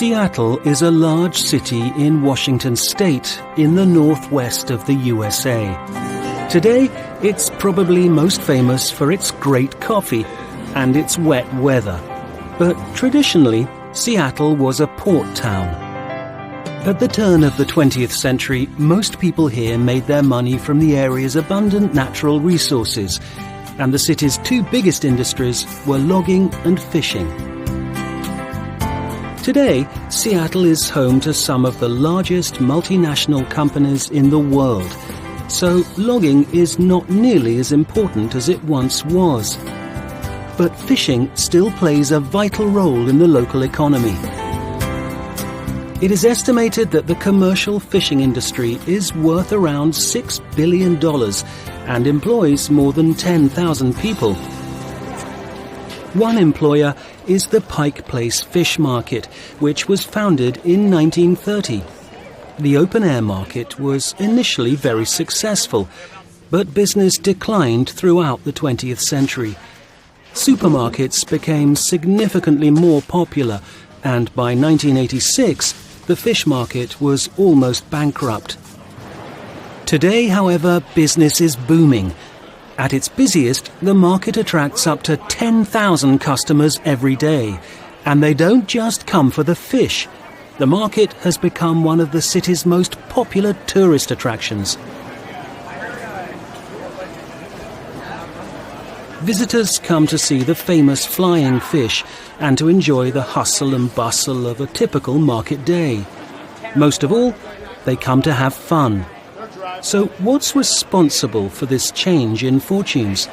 Seattle is a large city in Washington state in the northwest of the USA. Today, it's probably most famous for its great coffee and its wet weather. But traditionally, Seattle was a port town. At the turn of the 20th century, most people here made their money from the area's abundant natural resources, and the city's two biggest industries were logging and fishing. Today, Seattle is home to some of the largest multinational companies in the world, so logging is not nearly as important as it once was. But fishing still plays a vital role in the local economy. It is estimated that the commercial fishing industry is worth around $6 billion and employs more than 10,000 people. One employer is the Pike Place Fish Market, which was founded in 1930. The open-air market was initially very successful, but business declined throughout the 20th century. Supermarkets became significantly more popular, and by 1986, the fish market was almost bankrupt. Today, however, business is booming. At its busiest, the market attracts up to 10,000 customers every day. And they don't just come for the fish. The market has become one of the city's most popular tourist attractions. Visitors come to see the famous flying fish and to enjoy the hustle and bustle of a typical market day. Most of all, they come to have fun. So what's responsible for this change in fortunes?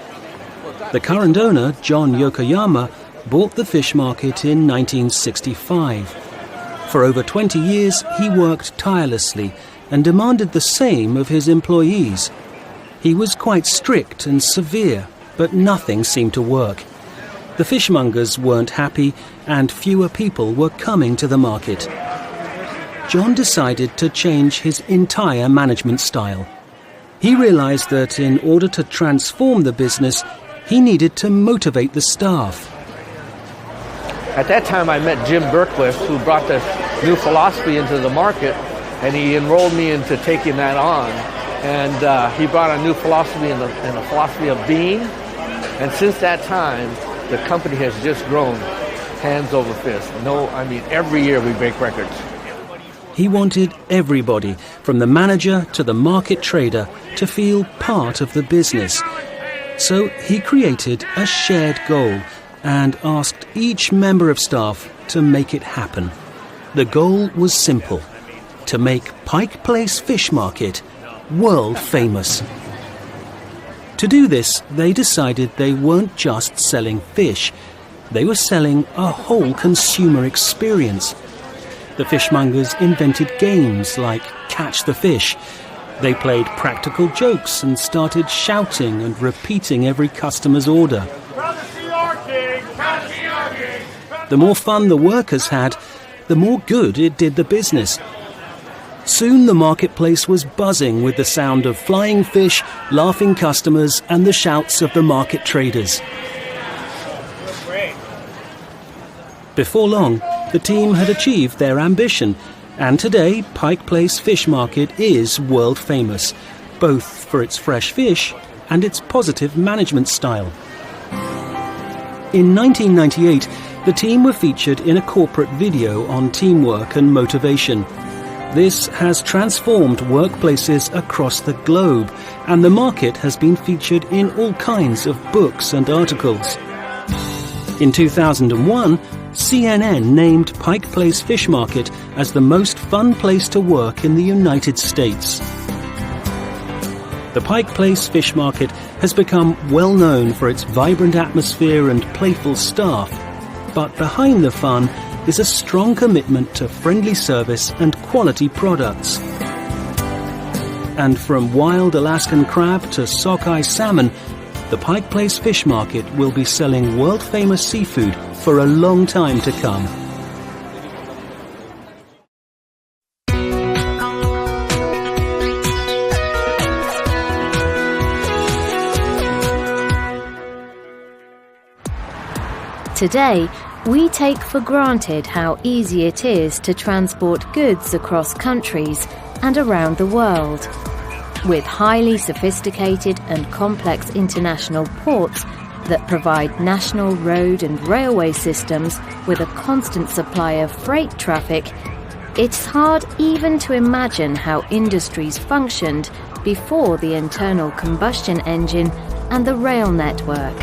The current owner, John Yokoyama, bought the fish market in 1965. For over 20 years, he worked tirelessly and demanded the same of his employees. He was quite strict and severe, but nothing seemed to work. The fishmongers weren't happy, and fewer people were coming to the market. John decided to change his entire management style. He realized that in order to transform the business, he needed to motivate the staff. At that time, I met Jim Berkliff, who brought this new philosophy into the market, and he enrolled me into taking that on. And he brought a new philosophy in the philosophy of being. And since that time, the company has just grown hands over fist. Every year we break records. He wanted everybody, from the manager to the market trader, to feel part of the business. So he created a shared goal and asked each member of staff to make it happen. The goal was simple: to make Pike Place Fish Market world famous. To do this, they decided they weren't just selling fish, they were selling a whole consumer experience. The fishmongers invented games like Catch the Fish. They played practical jokes and started shouting and repeating every customer's order. The more fun the workers had, the more good it did the business. Soon the marketplace was buzzing with the sound of flying fish, laughing customers, and the shouts of the market traders. Before long, the team had achieved their ambition, and today Pike Place Fish Market is world famous, both for its fresh fish and its positive management style. In 1998, the team were featured in a corporate video on teamwork and motivation. This has transformed workplaces across the globe, and the market has been featured in all kinds of books and articles. In 2001, CNN named Pike Place Fish Market as the most fun place to work in the United States. The Pike Place Fish Market has become well known for its vibrant atmosphere and playful staff, but behind the fun is a strong commitment to friendly service and quality products. And from wild Alaskan crab to sockeye salmon, the Pike Place Fish Market will be selling world-famous seafood for a long time to come. Today, We take for granted how easy it is to transport goods across countries and around the world. With highly sophisticated and complex international ports that provide national road and railway systems with a constant supply of freight traffic, it's hard even to imagine how industries functioned before the internal combustion engine and the rail network.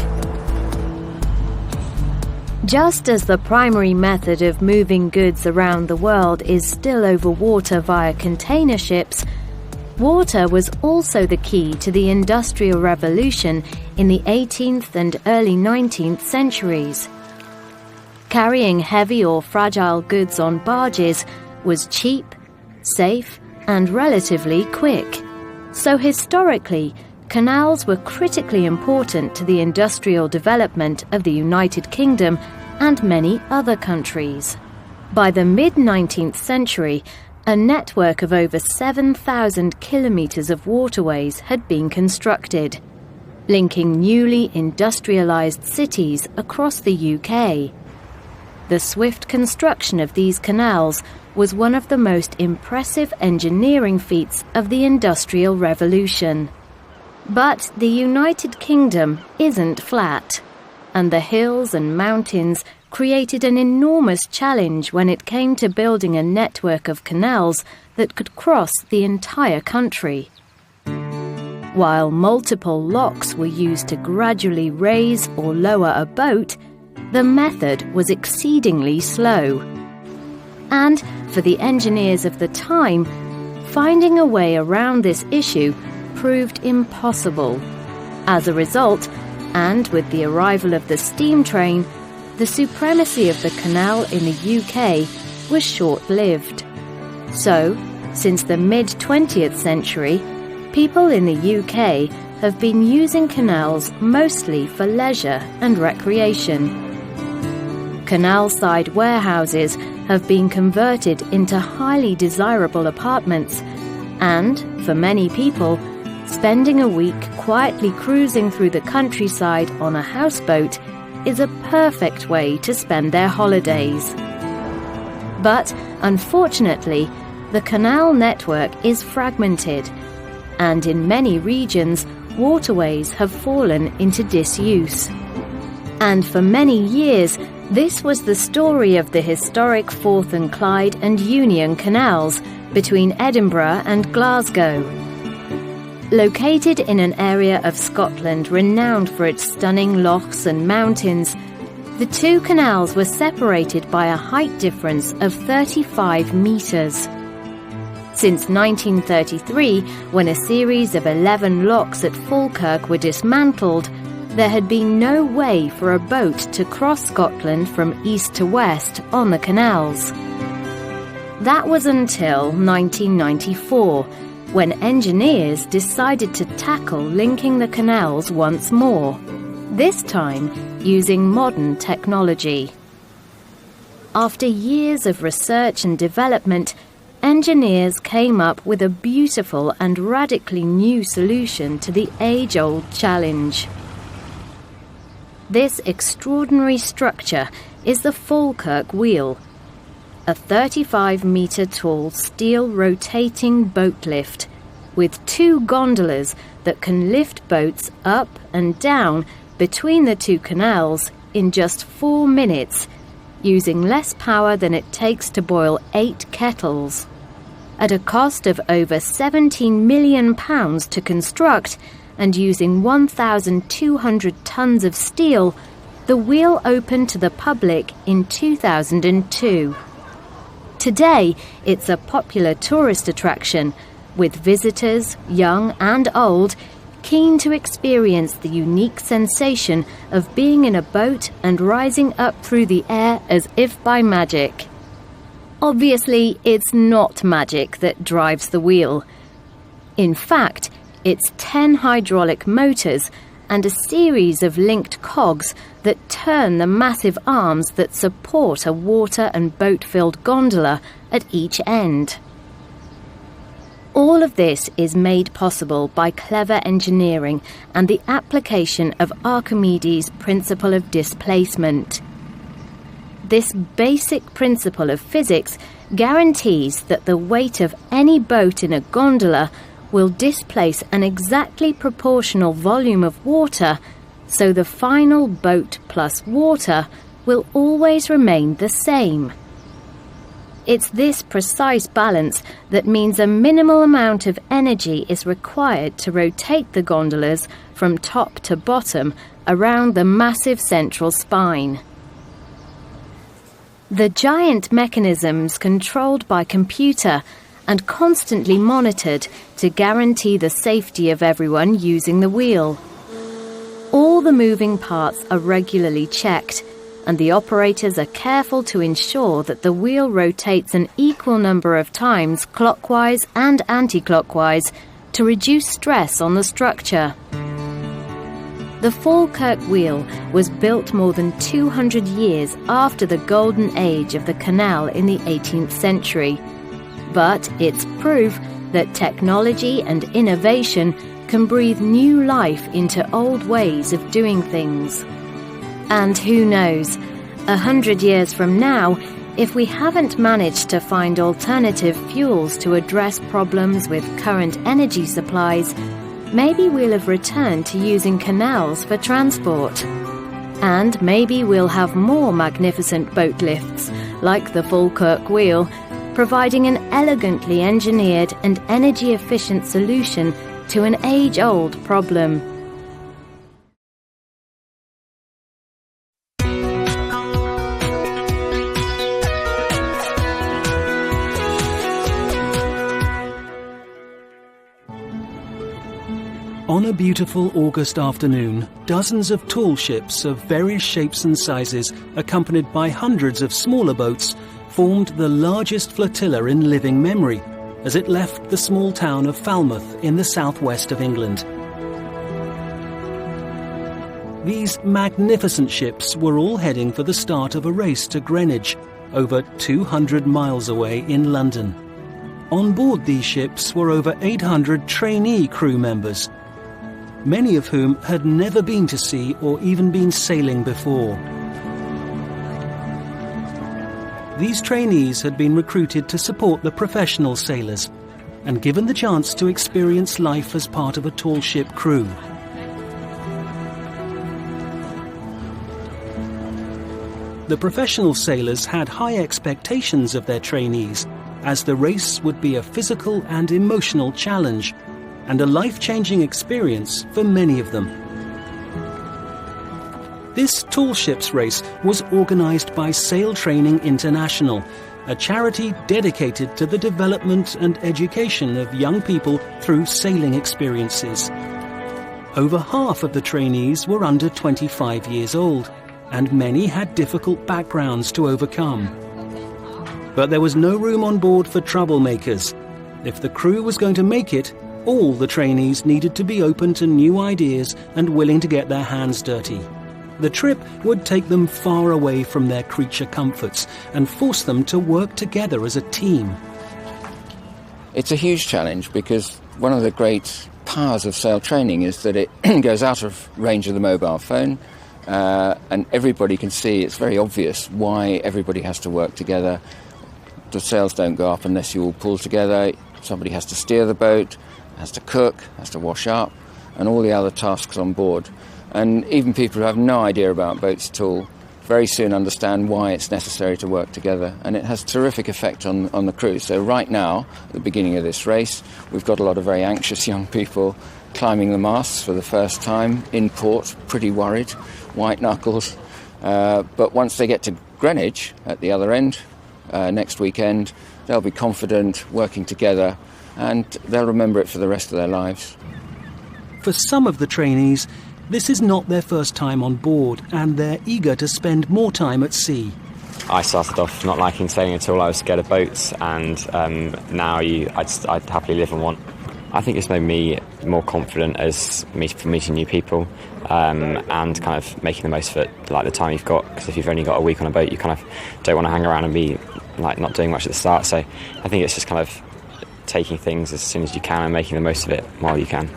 Just as the primary method of moving goods around the world is still over water via container ships, water was also the key to the Industrial Revolution in the 18th and early 19th centuries. Carrying heavy or fragile goods on barges was cheap, safe, and relatively quick. So historically, canals were critically important to the industrial development of the United Kingdom and many other countries. By the mid-19th century, a network of over 7,000 kilometres of waterways had been constructed, linking newly industrialised cities across the UK. The swift construction of these canals was one of the most impressive engineering feats of the Industrial Revolution. But the United Kingdom isn't flat, and the hills and mountains created an enormous challenge when it came to building a network of canals that could cross the entire country. While multiple locks were used to gradually raise or lower a boat, the method was exceedingly slow. And for the engineers of the time, finding a way around this issue proved impossible. As a result, and with the arrival of the steam train, the supremacy of the canal in the UK was short-lived. So, since the mid-20th century, people in the UK have been using canals mostly for leisure and recreation. Canal-side warehouses have been converted into highly desirable apartments, and, for many people, spending a week quietly cruising through the countryside on a houseboat is a perfect way to spend their holidays. But, unfortunately, the canal network is fragmented, and in many regions, waterways have fallen into disuse. And for many years, this was the story of the historic Forth and Clyde and Union canals between Edinburgh and Glasgow. Located in an area of Scotland renowned for its stunning lochs and mountains, the two canals were separated by a height difference of 35 metres. Since 1933, when a series of 11 locks at Falkirk were dismantled, there had been no way for a boat to cross Scotland from east to west on the canals. That was until 1994, when engineers decided to tackle linking the canals once more, this time using modern technology. After years of research and development, engineers came up with a beautiful and radically new solution to the age-old challenge. This extraordinary structure is the Falkirk wheel, a 35-metre-tall steel rotating boat lift with two gondolas that can lift boats up and down between the two canals in just 4 minutes, using less power than it takes to boil 8 kettles. At a cost of over £17 million to construct and using 1,200 tons of steel, the wheel opened to the public in 2002. Today, it's a popular tourist attraction, with visitors, young and old, keen to experience the unique sensation of being in a boat and rising up through the air as if by magic. Obviously, it's not magic that drives the wheel. In fact, it's 10 hydraulic motors and a series of linked cogs that turn the massive arms that support a water and boat-filled gondola at each end. All of this is made possible by clever engineering and the application of Archimedes' principle of displacement. This basic principle of physics guarantees that the weight of any boat in a gondola will displace an exactly proportional volume of water, so the final boat plus water will always remain the same. It's this precise balance that means a minimal amount of energy is required to rotate the gondolas from top to bottom around the massive central spine. The giant mechanisms controlled by computer and constantly monitored to guarantee the safety of everyone using the wheel. All the moving parts are regularly checked, and the operators are careful to ensure that the wheel rotates an equal number of times clockwise and anti-clockwise to reduce stress on the structure. The Falkirk wheel was built more than 200 years after the golden age of the canal in the 18th century. But it's proof that technology and innovation can breathe new life into old ways of doing things. And who knows, 100 years from now, if we haven't managed to find alternative fuels to address problems with current energy supplies, maybe we'll have returned to using canals for transport. And maybe we'll have more magnificent boat lifts, like the Falkirk wheel, providing an elegantly engineered and energy-efficient solution to an age-old problem. On a beautiful August afternoon, dozens of tall ships of various shapes and sizes, accompanied by hundreds of smaller boats, formed the largest flotilla in living memory as it left the small town of Falmouth in the southwest of England. These magnificent ships were all heading for the start of a race to Greenwich, over 200 miles away in London. On board these ships were over 800 trainee crew members, many of whom had never been to sea or even been sailing before. These trainees had been recruited to support the professional sailors and given the chance to experience life as part of a tall ship crew. The professional sailors had high expectations of their trainees, as the race would be a physical and emotional challenge and a life-changing experience for many of them. This tall ships race was organised by Sail Training International, a charity dedicated to the development and education of young people through sailing experiences. Over half of the trainees were under 25 years old, and many had difficult backgrounds to overcome. But there was no room on board for troublemakers. If the crew was going to make it, all the trainees needed to be open to new ideas and willing to get their hands dirty. The trip would take them far away from their creature comforts and force them to work together as a team. It's a huge challenge because one of the great powers of sail training is that it goes out of range of the mobile phone, and everybody can see. It's very obvious why everybody has to work together. The sails don't go up unless you all pull together. Somebody has to steer the boat, has to cook, has to wash up, and all the other tasks on board. And even people who have no idea about boats at all very soon understand why it's necessary to work together, and it has a terrific effect on the crew. So right now, at the beginning of this race, we've got a lot of very anxious young people climbing the masts for the first time in port, pretty worried, white knuckles. But once they get to Greenwich at the other end, next weekend, they'll be confident, working together, and they'll remember it for the rest of their lives. For some of the trainees, this is not their first time on board, and they're eager to spend more time at sea. I started off not liking sailing at all. I was scared of boats, and now I'd happily live on one. I think it's made me more confident for meeting new people, and kind of making the most of it, like the time you've got. Because if you've only got a week on a boat, you kind of don't want to hang around and be like not doing much at the start. So I think it's just kind of taking things as soon as you can and making the most of it while you can.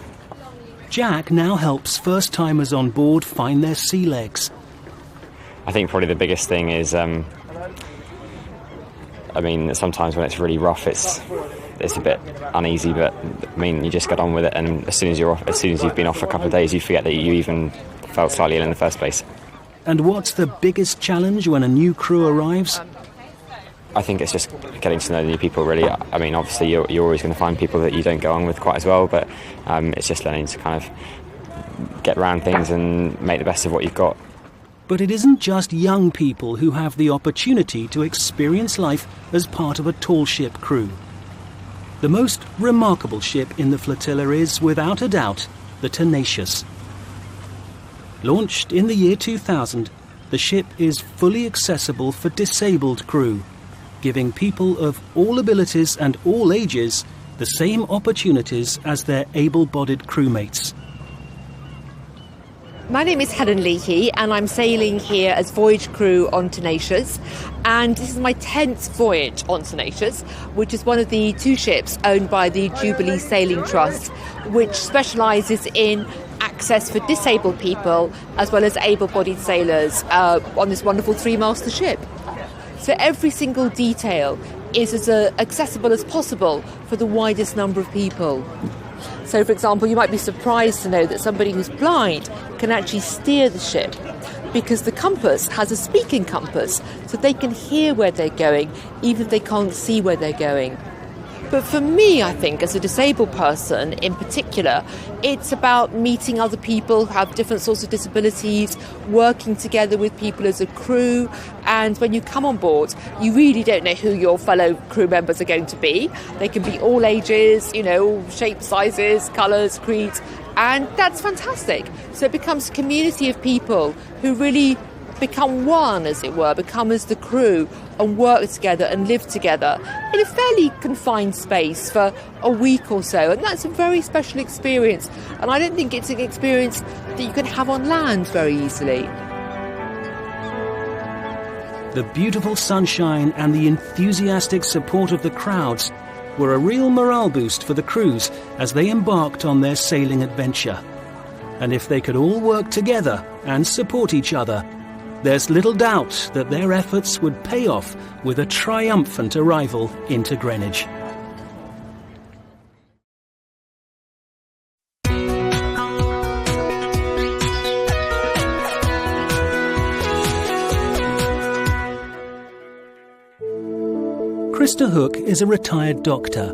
Jack now helps first-timers on board find their sea legs. I think probably the biggest thing is I mean, sometimes when it's really rough, it's a bit uneasy, but I mean, you just get on with it, and as soon as you've been off for a couple of days, you forget that you even felt slightly ill in the first place. And what's the biggest challenge when a new crew arrives? I think it's just getting to know the new people, really. I mean, obviously, you're always going to find people that you don't get on with quite as well, but it's just learning to kind of get around things and make the best of what you've got. But it isn't just young people who have the opportunity to experience life as part of a tall ship crew. The most remarkable ship in the flotilla is, without a doubt, the Tenacious. Launched in the year 2000, the ship is fully accessible for disabled crew, giving people of all abilities and all ages the same opportunities as their able-bodied crewmates. My name is Helen Leahy and I'm sailing here as voyage crew on Tenacious, and this is my 10th voyage on Tenacious, which is one of the 2 ships owned by the Jubilee Sailing Trust, which specialises in access for disabled people as well as able-bodied sailors on this wonderful 3-master ship. So every single detail is as accessible as possible for the widest number of people. So, for example, you might be surprised to know that somebody who's blind can actually steer the ship, because the compass has a speaking compass, so they can hear where they're going, even if they can't see where they're going. But for me, I think, as a disabled person in particular, it's about meeting other people who have different sorts of disabilities, working together with people as a crew, and when you come on board, you really don't know who your fellow crew members are going to be. They can be all ages, all shapes, sizes, colours, creeds, and that's fantastic. So it becomes a community of people who really become one, as it were, become as the crew and work together and live together in a fairly confined space for a week or so. And that's a very special experience. And I don't think it's an experience that you can have on land very easily. The beautiful sunshine and the enthusiastic support of the crowds were a real morale boost for the crews as they embarked on their sailing adventure. And if they could all work together and support each other, there's little doubt that their efforts would pay off with a triumphant arrival into Greenwich. Krista Hook is a retired doctor.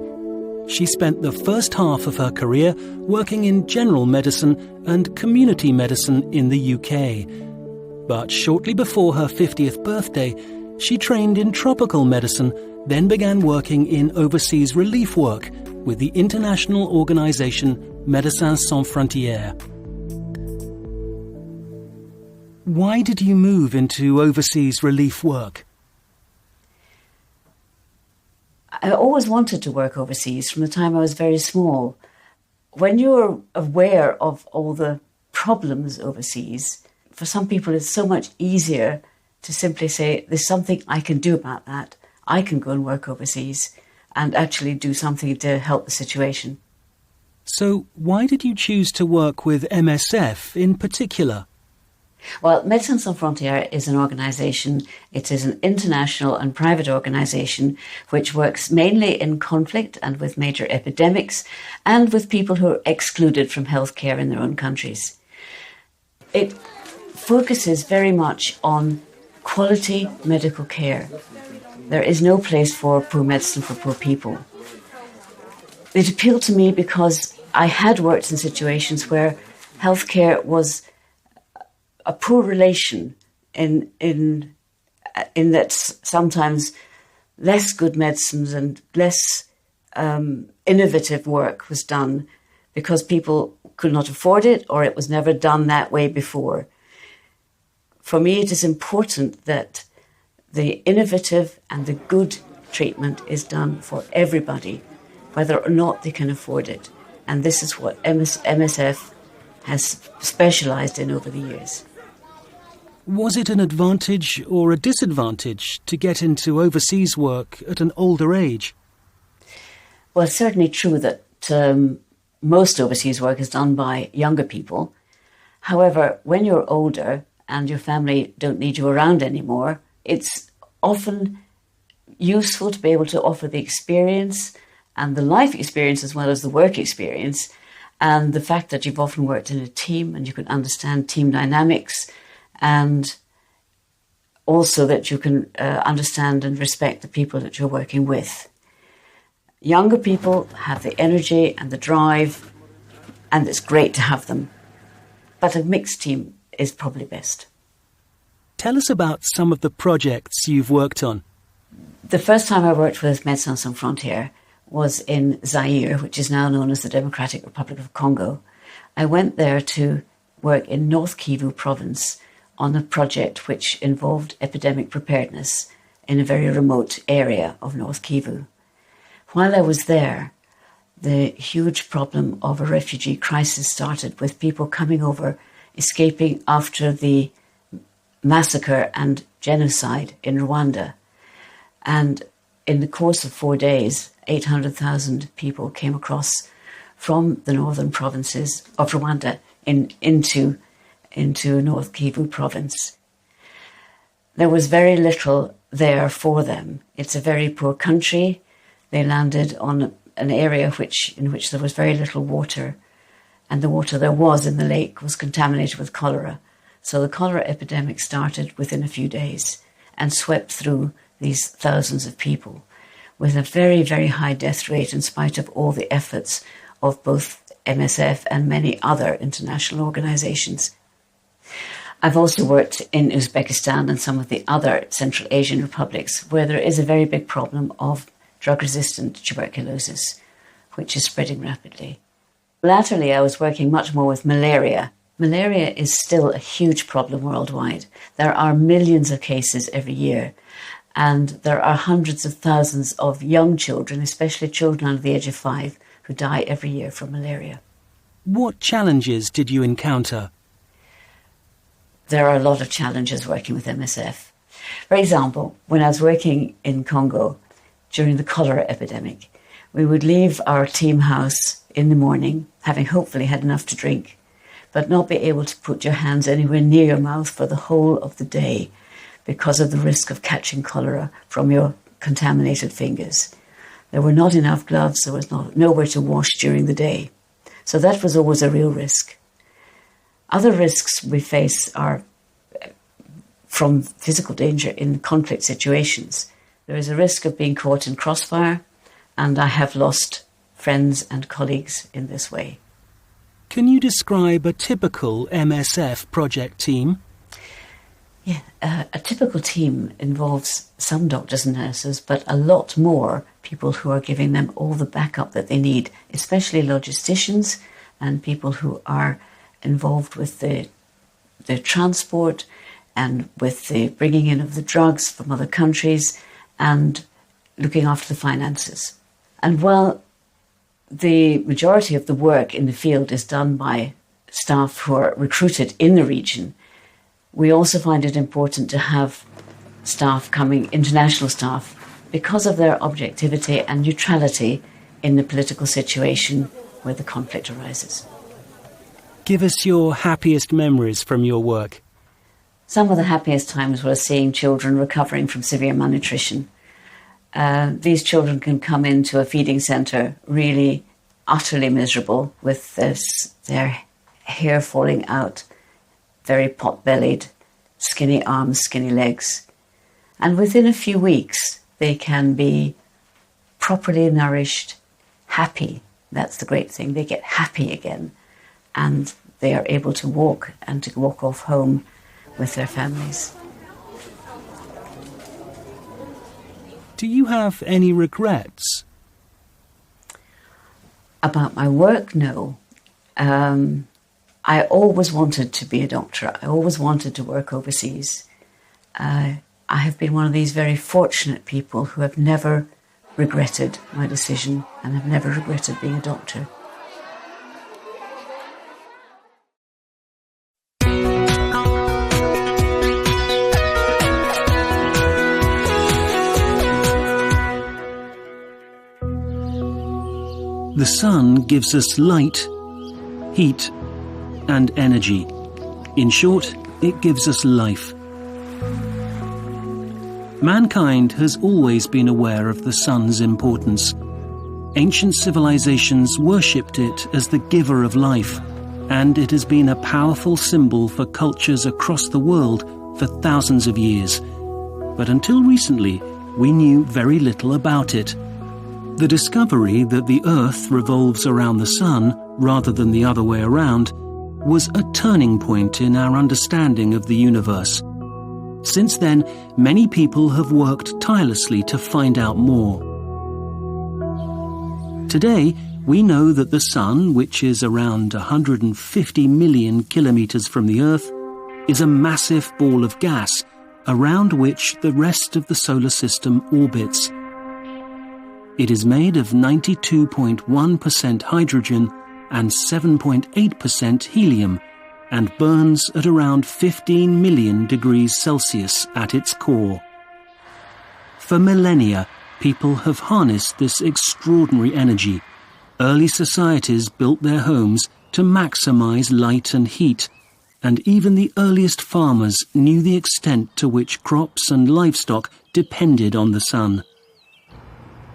She spent the first half of her career working in general medicine and community medicine in the UK. But shortly before her 50th birthday, she trained in tropical medicine, then began working in overseas relief work with the international organisation Médecins Sans Frontières. Why did you move into overseas relief work? I always wanted to work overseas from the time I was very small. When you're aware of all the problems overseas, for some people it's so much easier to simply say, there's something I can do about that. I can go and work overseas and actually do something to help the situation. So why did you choose to work with MSF in particular? Well, Médecins Sans Frontières is an organisation. It is an international and private organisation which works mainly in conflict and with major epidemics and with people who are excluded from healthcare in their own countries. It focuses very much on quality medical care. There is no place for poor medicine for poor people. It appealed to me because I had worked in situations where healthcare was a poor relation in that sometimes less good medicines and less innovative work was done because people could not afford it or it was never done that way before. For me, it is important that the innovative and the good treatment is done for everybody, whether or not they can afford it. And this is what MSF has specialised in over the years. Was it an advantage or a disadvantage to get into overseas work at an older age? Well, it's certainly true that most overseas work is done by younger people. However, when you're older and your family don't need you around anymore, it's often useful to be able to offer the experience and the life experience as well as the work experience, and the fact that you've often worked in a team and you can understand team dynamics, and also that you can understand and respect the people that you're working with. Younger people have the energy and the drive, and it's great to have them. But a mixed team is probably best. Tell us about some of the projects you've worked on. The first time I worked with Médecins Sans Frontières was in Zaire, which is now known as the Democratic Republic of Congo. I went there to work in North Kivu province on a project which involved epidemic preparedness in a very remote area of North Kivu. While I was there, the huge problem of a refugee crisis started, with people coming over, escaping after the massacre and genocide in Rwanda. And in the course of 4 days, 800,000 people came across from the northern provinces of Rwanda into North Kivu province. There was very little there for them. It's a very poor country. They landed on an area in which there was very little water, and the water there was in the lake was contaminated with cholera. So the cholera epidemic started within a few days and swept through these thousands of people with a very, very high death rate in spite of all the efforts of both MSF and many other international organizations. I've also worked in Uzbekistan and some of the other Central Asian republics where there is a very big problem of drug-resistant tuberculosis, which is spreading rapidly. Latterly, I was working much more with malaria. Malaria is still a huge problem worldwide. There are millions of cases every year, and there are hundreds of thousands of young children, especially children under the age of 5, who die every year from malaria. What challenges did you encounter? There are a lot of challenges working with MSF. For example, when I was working in Congo during the cholera epidemic, we would leave our team house in the morning, having hopefully had enough to drink, but not be able to put your hands anywhere near your mouth for the whole of the day because of the risk of catching cholera from your contaminated fingers. There were not enough gloves, there was nowhere to wash during the day. So that was always a real risk. Other risks we face are from physical danger in conflict situations. There is a risk of being caught in crossfire, and I have lost friends and colleagues in this way. Can you describe a typical MSF project team? Yeah, a typical team involves some doctors and nurses, but a lot more people who are giving them all the backup that they need, especially logisticians and people who are involved with the transport and with the bringing in of the drugs from other countries and looking after the finances. And while the majority of the work in the field is done by staff who are recruited in the region, we also find it important to have staff coming, international staff, because of their objectivity and neutrality in the political situation where the conflict arises. Give us your happiest memories from your work. Some of the happiest times were seeing children recovering from severe malnutrition. These children can come into a feeding centre really utterly miserable with their hair falling out, very pot-bellied, skinny arms, skinny legs. And within a few weeks, they can be properly nourished, happy. That's the great thing. They get happy again, and they are able to walk and to walk off home with their families. Do you have any regrets? About my work, no. I always wanted to be a doctor. I always wanted to work overseas. I have been one of these very fortunate people who have never regretted my decision and have never regretted being a doctor. The sun gives us light, heat, and energy. In short, it gives us life. Mankind has always been aware of the sun's importance. Ancient civilizations worshipped it as the giver of life, and it has been a powerful symbol for cultures across the world for thousands of years. But until recently, we knew very little about it. The discovery that the Earth revolves around the sun rather than the other way around was a turning point in our understanding of the universe. Since then, many people have worked tirelessly to find out more. Today, we know that the sun, which is around 150 million kilometers from the Earth, is a massive ball of gas around which the rest of the solar system orbits. It is made of 92.1% hydrogen and 7.8% helium, and burns at around 15 million degrees Celsius at its core. For millennia, people have harnessed this extraordinary energy. Early societies built their homes to maximize light and heat, and even the earliest farmers knew the extent to which crops and livestock depended on the sun.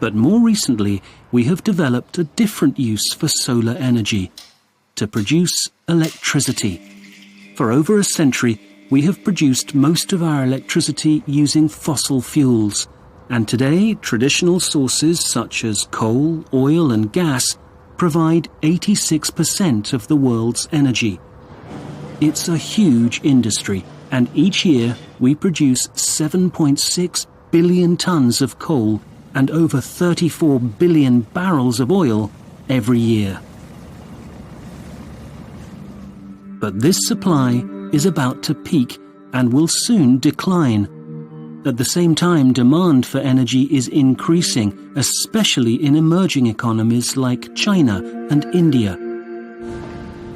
But more recently, we have developed a different use for solar energy: to produce electricity. For over a century, we have produced most of our electricity using fossil fuels, and today traditional sources such as coal, oil and gas provide 86% of the world's energy. It's a huge industry, and each year we produce 7.6 billion tons of coal and over 34 billion barrels of oil every year. But this supply is about to peak and will soon decline. At the same time, demand for energy is increasing, especially in emerging economies like China and India.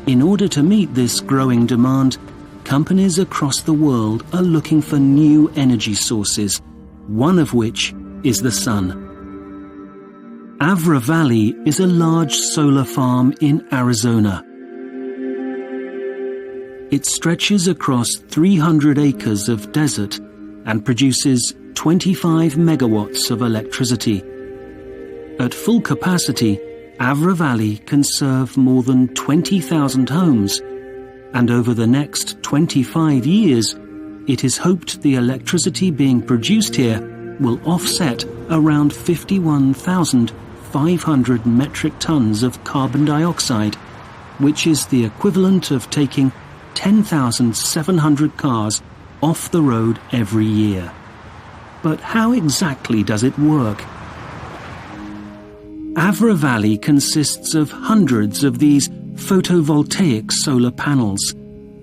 In order to meet this growing demand, companies across the world are looking for new energy sources, one of which is the sun. Avra Valley is a large solar farm in Arizona. It stretches across 300 acres of desert and produces 25 megawatts of electricity. At full capacity, Avra Valley can serve more than 20,000 homes, and over the next 25 years, it is hoped the electricity being produced here will offset around 51,500 metric tons of carbon dioxide, which is the equivalent of taking 10,700 cars off the road every year. But how exactly does it work? Avra Valley consists of hundreds of these photovoltaic solar panels.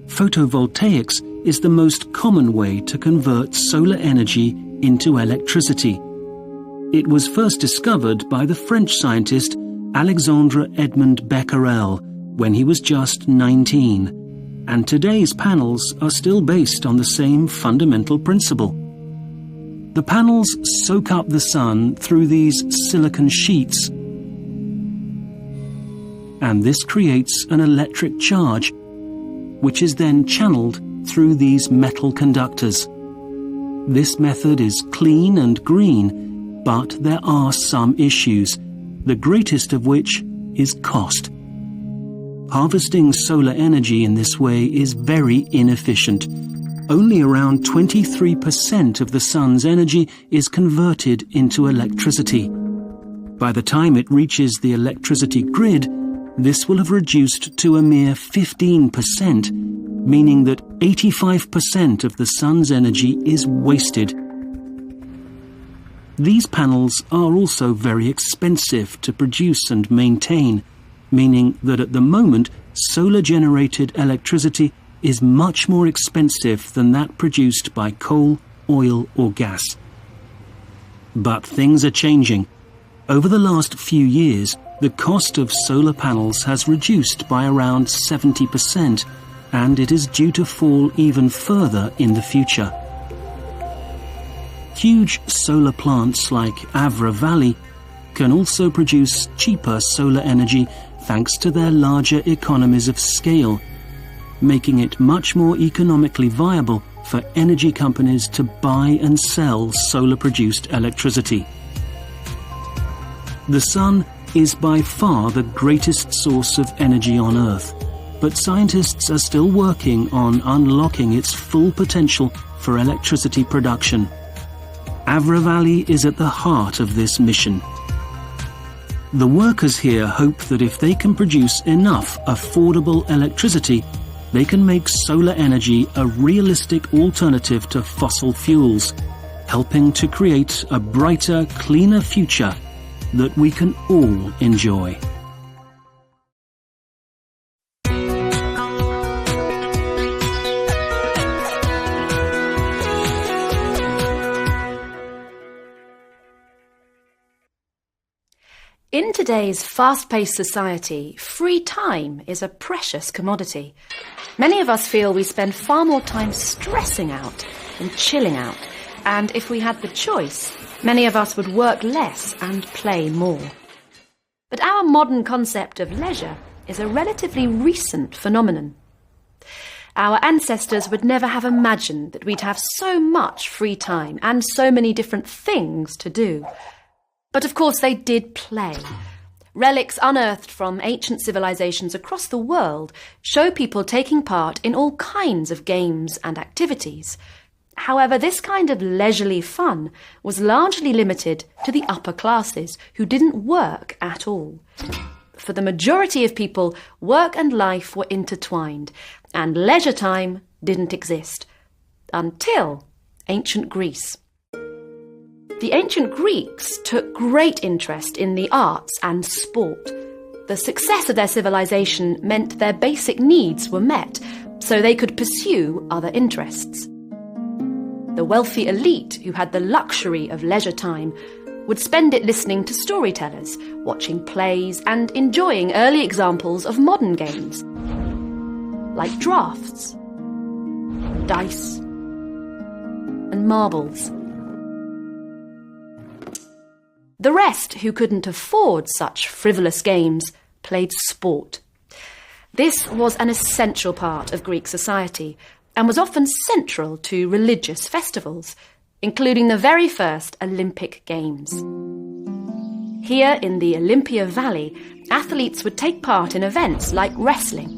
Photovoltaics is the most common way to convert solar energy into electricity. It was first discovered by the French scientist Alexandre Edmond Becquerel when he was just 19, and today's panels are still based on the same fundamental principle. The panels soak up the sun through these silicon sheets, and this creates an electric charge, which is then channeled through these metal conductors. This method is clean and green, but there are some issues, the greatest of which is cost. Harvesting solar energy in this way is very inefficient. Only around 23% of the sun's energy is converted into electricity. By the time it reaches the electricity grid, this will have reduced to a mere 15%, meaning that 85% of the sun's energy is wasted. These panels are also very expensive to produce and maintain, meaning that at the moment, solar-generated electricity is much more expensive than that produced by coal, oil or gas. But things are changing. Over the last few years, the cost of solar panels has reduced by around 70%, and it is due to fall even further in the future. Huge solar plants like Avra Valley can also produce cheaper solar energy thanks to their larger economies of scale, making it much more economically viable for energy companies to buy and sell solar-produced electricity. The sun is by far the greatest source of energy on Earth, but scientists are still working on unlocking its full potential for electricity production. Avra Valley is at the heart of this mission. The workers here hope that if they can produce enough affordable electricity, they can make solar energy a realistic alternative to fossil fuels, helping to create a brighter, cleaner future that we can all enjoy. In today's fast-paced society, free time is a precious commodity. Many of us feel we spend far more time stressing out than chilling out, and if we had the choice, many of us would work less and play more. But our modern concept of leisure is a relatively recent phenomenon. Our ancestors would never have imagined that we'd have so much free time and so many different things to do. But of course they did play. Relics unearthed from ancient civilizations across the world show people taking part in all kinds of games and activities. However, this kind of leisurely fun was largely limited to the upper classes, who didn't work at all. For the majority of people, work and life were intertwined, and leisure time didn't exist. Until ancient Greece. The ancient Greeks took great interest in the arts and sport. The success of their civilization meant their basic needs were met, so they could pursue other interests. The wealthy elite, who had the luxury of leisure time, would spend it listening to storytellers, watching plays, and enjoying early examples of modern games, like drafts, dice, and marbles. The rest, who couldn't afford such frivolous games, played sport. This was an essential part of Greek society and was often central to religious festivals, including the very first Olympic Games. Here in the Olympia Valley, athletes would take part in events like wrestling,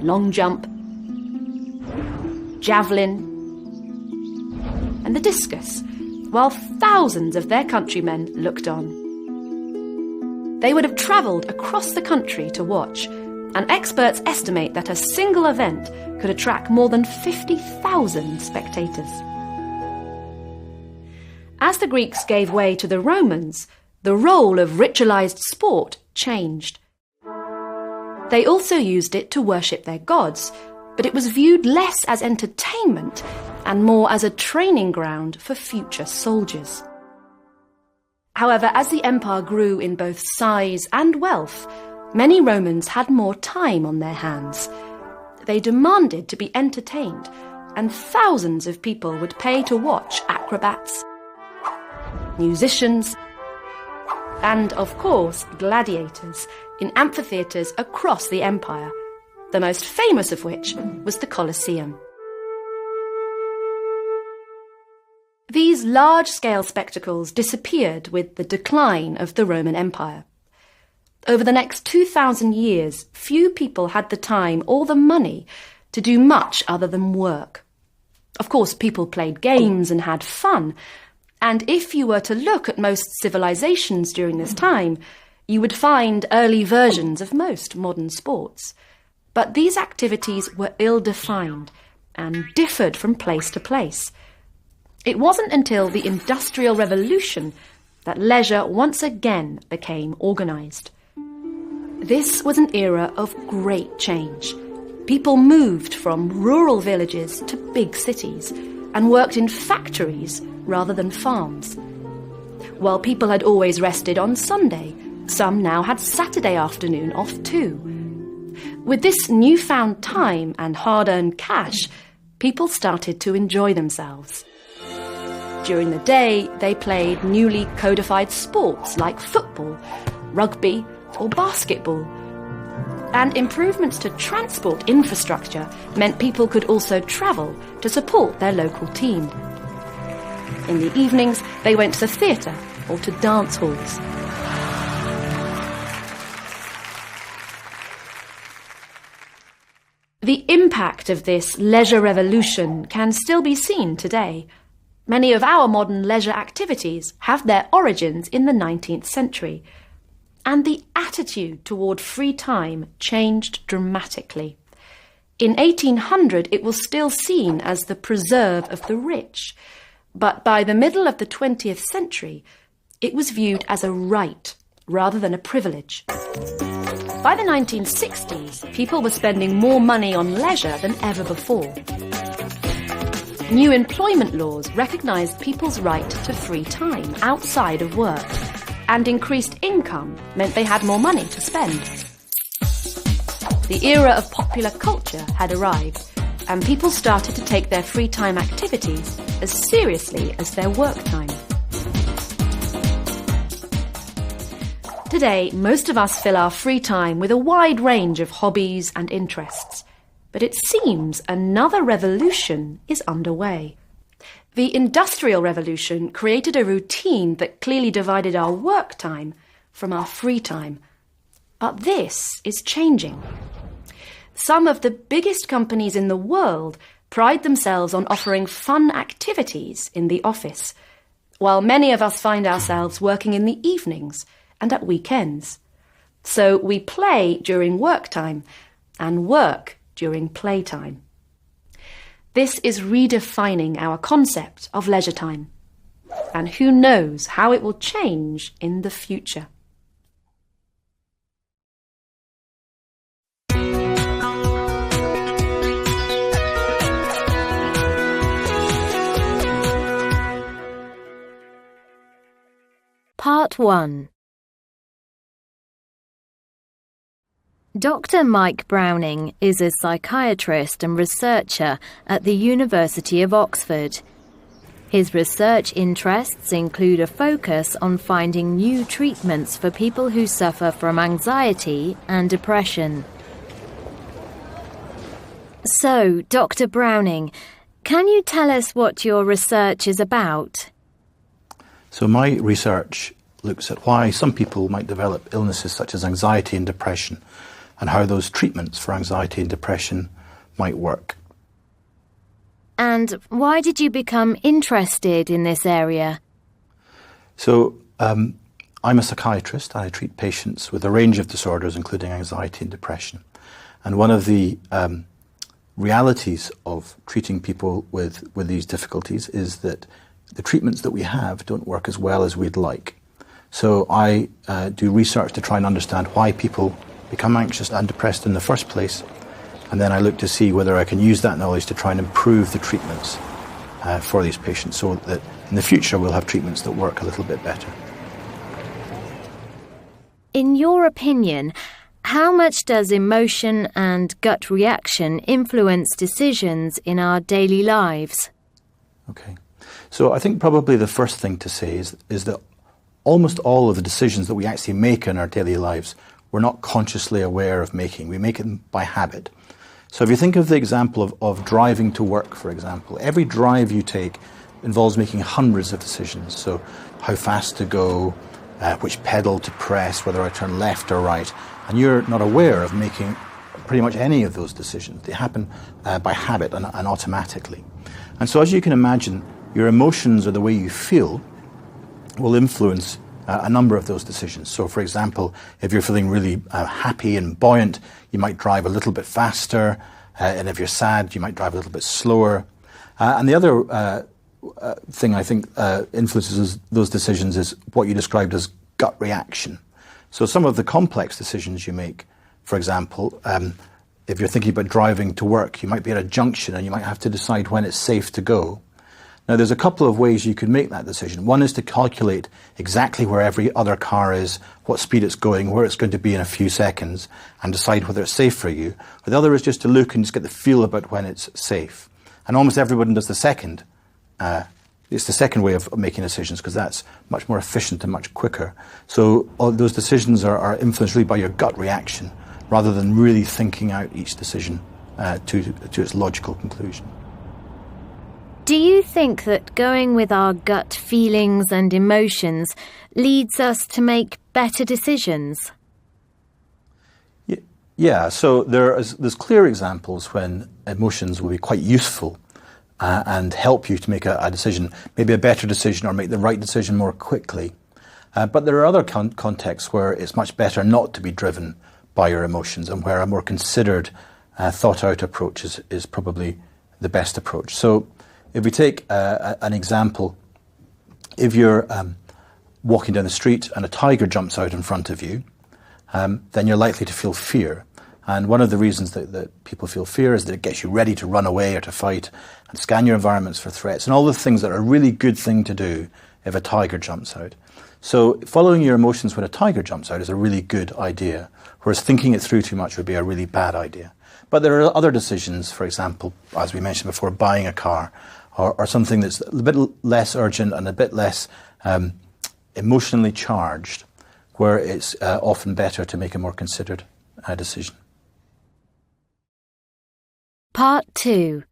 long jump, javelin, and the discus, while thousands of their countrymen looked on. They would have travelled across the country to watch, and experts estimate that a single event could attract more than 50,000 spectators. As the Greeks gave way to the Romans, the role of ritualised sport changed. They also used it to worship their gods, but it was viewed less as entertainment and more as a training ground for future soldiers. However, as the empire grew in both size and wealth, many Romans had more time on their hands. They demanded to be entertained, and thousands of people would pay to watch acrobats, musicians, and, of course, gladiators in amphitheatres across the empire, the most famous of which was the Colosseum. These large-scale spectacles disappeared with the decline of the Roman Empire. Over the next 2,000 years, few people had the time or the money to do much other than work. Of course, people played games and had fun, and if you were to look at most civilizations during this time, you would find early versions of most modern sports. But these activities were ill-defined and differed from place to place. It wasn't until the Industrial Revolution that leisure once again became organised. This was an era of great change. People moved from rural villages to big cities and worked in factories rather than farms. While people had always rested on Sunday, some now had Saturday afternoon off too. With this newfound time and hard-earned cash, people started to enjoy themselves. During the day, they played newly codified sports like football, rugby, or basketball. And improvements to transport infrastructure meant people could also travel to support their local team. In the evenings, they went to the theatre or to dance halls. The impact of this leisure revolution can still be seen today. Many of our modern leisure activities have their origins in the 19th century. And the attitude toward free time changed dramatically. In 1800, it was still seen as the preserve of the rich. But by the middle of the 20th century, it was viewed as a right rather than a privilege. By the 1960s, people were spending more money on leisure than ever before. New employment laws recognised people's right to free time outside of work, and increased income meant they had more money to spend. The era of popular culture had arrived, and people started to take their free time activities as seriously as their work time. Today, most of us fill our free time with a wide range of hobbies and interests. But it seems another revolution is underway. The Industrial Revolution created a routine that clearly divided our work time from our free time. But this is changing. Some of the biggest companies in the world pride themselves on offering fun activities in the office, while many of us find ourselves working in the evenings and at weekends. So we play during work time and work during playtime. This is redefining our concept of leisure time. And who knows how it will change in the future. Part 1. Dr. Mike Browning is a psychiatrist and researcher at the University of Oxford. His research interests include a focus on finding new treatments for people who suffer from anxiety and depression. So, Dr. Browning, can you tell us what your research is about? So my research looks at why some people might develop illnesses such as anxiety and depression, and how those treatments for anxiety and depression might work. And why did you become interested in this area? So I'm a psychiatrist. I treat patients with a range of disorders, including anxiety and depression. And one of the realities of treating people with these difficulties is that the treatments that we have don't work as well as we'd like. So I do research to try and understand why people become anxious and depressed in the first place, and then I look to see whether I can use that knowledge to try and improve the treatments for these patients, so that in the future we'll have treatments that work a little bit better. In your opinion, how much does emotion and gut reaction influence decisions in our daily lives? Okay, so I think probably the first thing to say is that almost all of the decisions that we actually make in our daily lives we're not consciously aware of making. We make them by habit. So if you think of the example of driving to work, for example, every drive you take involves making hundreds of decisions. So how fast to go, which pedal to press, whether I turn left or right. And you're not aware of making pretty much any of those decisions. They happen by habit and automatically. And so as you can imagine, your emotions or the way you feel will influence a number of those decisions. So, for example, if you're feeling really happy and buoyant, you might drive a little bit faster, and if you're sad, you might drive a little bit slower. And the other thing I think influences those decisions is what you described as gut reaction. So some of the complex decisions you make, for example, if you're thinking about driving to work, you might be at a junction and you might have to decide when it's safe to go. Now, there's a couple of ways you could make that decision. One is to calculate exactly where every other car is, what speed it's going, where it's going to be in a few seconds, and decide whether it's safe for you. Or the other is just to look and just get the feel about when it's safe. And almost everyone does the second. It's the second way of making decisions, because that's much more efficient and much quicker. So all those decisions are influenced really by your gut reaction, rather than really thinking out each decision to its logical conclusion. Do you think that going with our gut feelings and emotions leads us to make better decisions? Yeah, so there's clear examples when emotions will be quite useful and help you to make a decision, maybe a better decision or make the right decision more quickly. But there are other contexts where it's much better not to be driven by your emotions and where a more considered, thought-out approach is probably the best approach. So if we take an example, if you're walking down the street and a tiger jumps out in front of you, then you're likely to feel fear. And one of the reasons that people feel fear is that it gets you ready to run away or to fight and scan your environments for threats and all the things that are a really good thing to do if a tiger jumps out. So following your emotions when a tiger jumps out is a really good idea, whereas thinking it through too much would be a really bad idea. But there are other decisions, for example, as we mentioned before, buying a car or something that's a bit less urgent and a bit less emotionally charged, where it's often better to make a more considered decision. Part 2.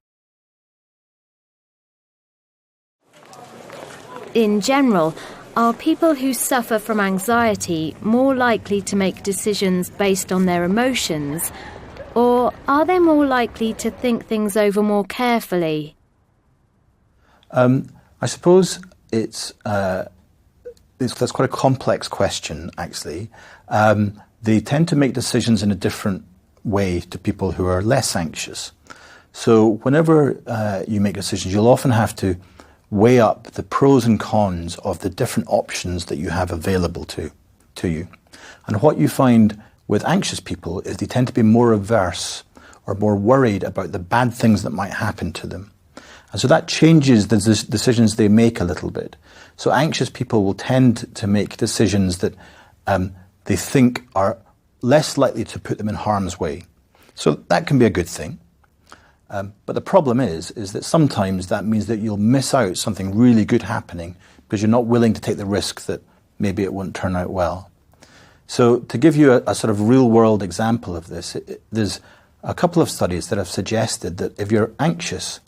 In general, are people who suffer from anxiety more likely to make decisions based on their emotions, or are they more likely to think things over more carefully? I suppose that's quite a complex question, actually. They tend to make decisions in a different way to people who are less anxious. So whenever you make decisions, you'll often have to weigh up the pros and cons of the different options that you have available to you. And what you find with anxious people is they tend to be more averse or more worried about the bad things that might happen to them. And so that changes the decisions they make a little bit. So anxious people will tend to make decisions that they think are less likely to put them in harm's way. So that can be a good thing. But the problem is that sometimes that means that you'll miss out something really good happening because you're not willing to take the risk that maybe it won't turn out well. So to give you a sort of real-world example of this, there's a couple of studies that have suggested that if you're anxious,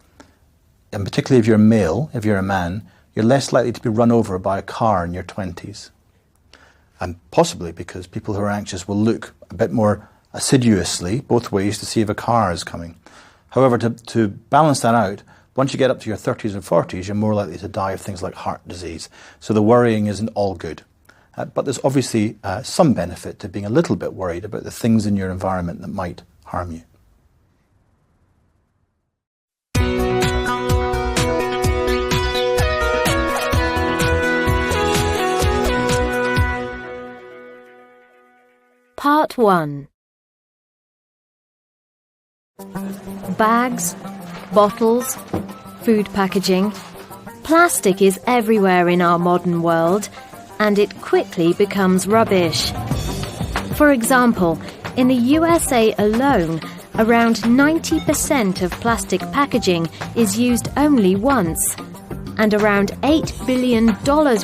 and particularly if you're male, if you're a man, you're less likely to be run over by a car in your 20s. And possibly because people who are anxious will look a bit more assiduously both ways to see if a car is coming. However, to balance that out, once you get up to your 30s and 40s, you're more likely to die of things like heart disease. So the worrying isn't all good. But there's obviously some benefit to being a little bit worried about the things in your environment that might harm you. Part 1. Bags, bottles, food packaging. Plastic is everywhere in our modern world, and it quickly becomes rubbish. For example, in the USA alone, around 90% of plastic packaging is used only once, and around $8 billion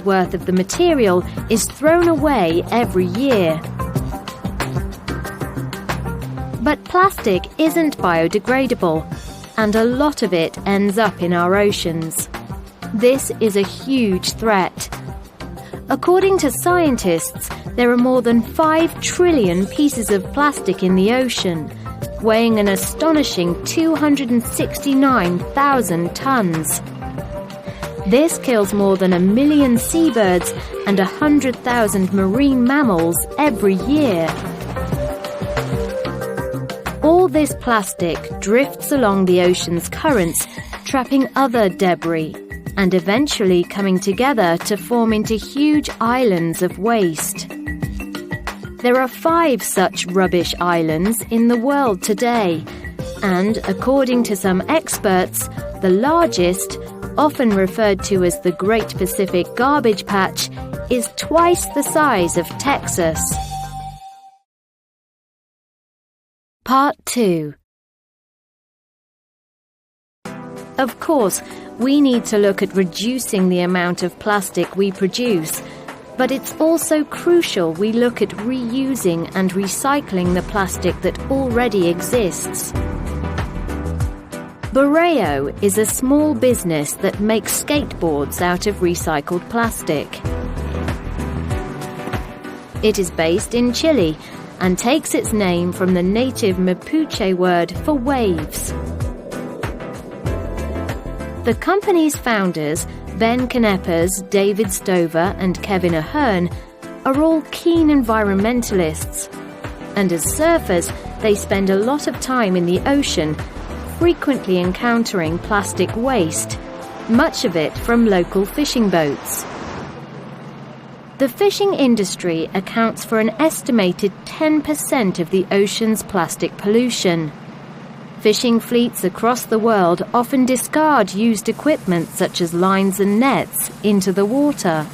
worth of the material is thrown away every year. But plastic isn't biodegradable, and a lot of it ends up in our oceans. This is a huge threat. According to scientists, there are more than 5 trillion pieces of plastic in the ocean, weighing an astonishing 269,000 tons. This kills more than 1 million seabirds and 100,000 marine mammals every year. All this plastic drifts along the ocean's currents, trapping other debris, and eventually coming together to form into huge islands of waste. There are 5 such rubbish islands in the world today, and according to some experts, the largest, often referred to as the Great Pacific Garbage Patch, is twice the size of Texas. Part 2. Of course, we need to look at reducing the amount of plastic we produce, But it's also crucial we look at reusing and recycling the plastic that already exists. Borreo is a small business that makes skateboards out of recycled plastic. It is based in Chile and takes its name from the native Mapuche word for waves. The company's founders, Ben Canepers, David Stover and Kevin Ahern, are all keen environmentalists, and as surfers they spend a lot of time in the ocean, frequently encountering plastic waste, much of it from local fishing boats. The fishing industry accounts for an estimated 10% of the ocean's plastic pollution. Fishing fleets across the world often discard used equipment such as lines and nets into the water.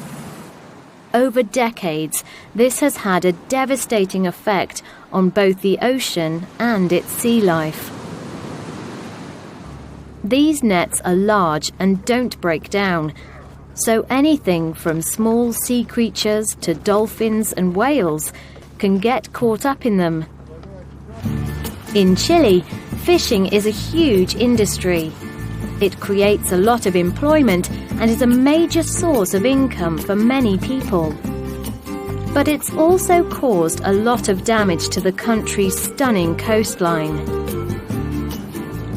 Over decades, this has had a devastating effect on both the ocean and its sea life. These nets are large and don't break down, so anything from small sea creatures to dolphins and whales can get caught up in them. In Chile, fishing is a huge industry. It creates a lot of employment and is a major source of income for many people. But it's also caused a lot of damage to the country's stunning coastline.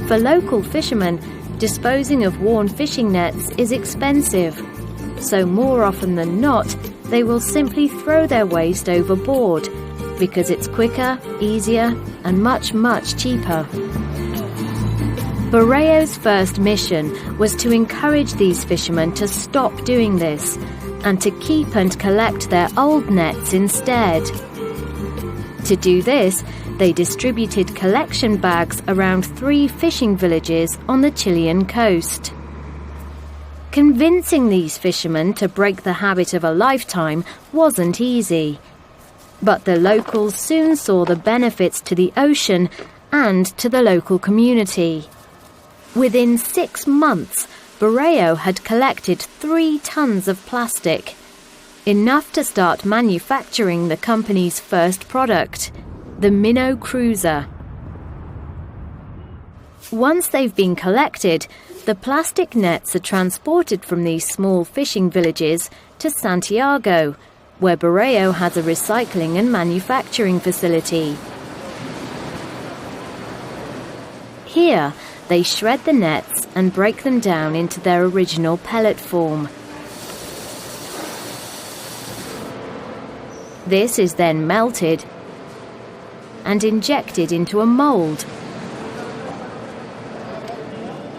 For local fishermen, disposing of worn fishing nets is expensive, so more often than not, they will simply throw their waste overboard because it's quicker, easier, and much, much cheaper. Borreo's first mission was to encourage these fishermen to stop doing this and to keep and collect their old nets instead. To do this, they distributed collection bags around 3 fishing villages on the Chilean coast. Convincing these fishermen to break the habit of a lifetime wasn't easy, but the locals soon saw the benefits to the ocean and to the local community. Within 6 months, Borreo had collected 3 tons of plastic, enough to start manufacturing the company's first product, the Minnow Cruiser. Once they've been collected, the plastic nets are transported from these small fishing villages to Santiago, where Borreo has a recycling and manufacturing facility. Here, they shred the nets and break them down into their original pellet form. This is then melted and injected into a mould,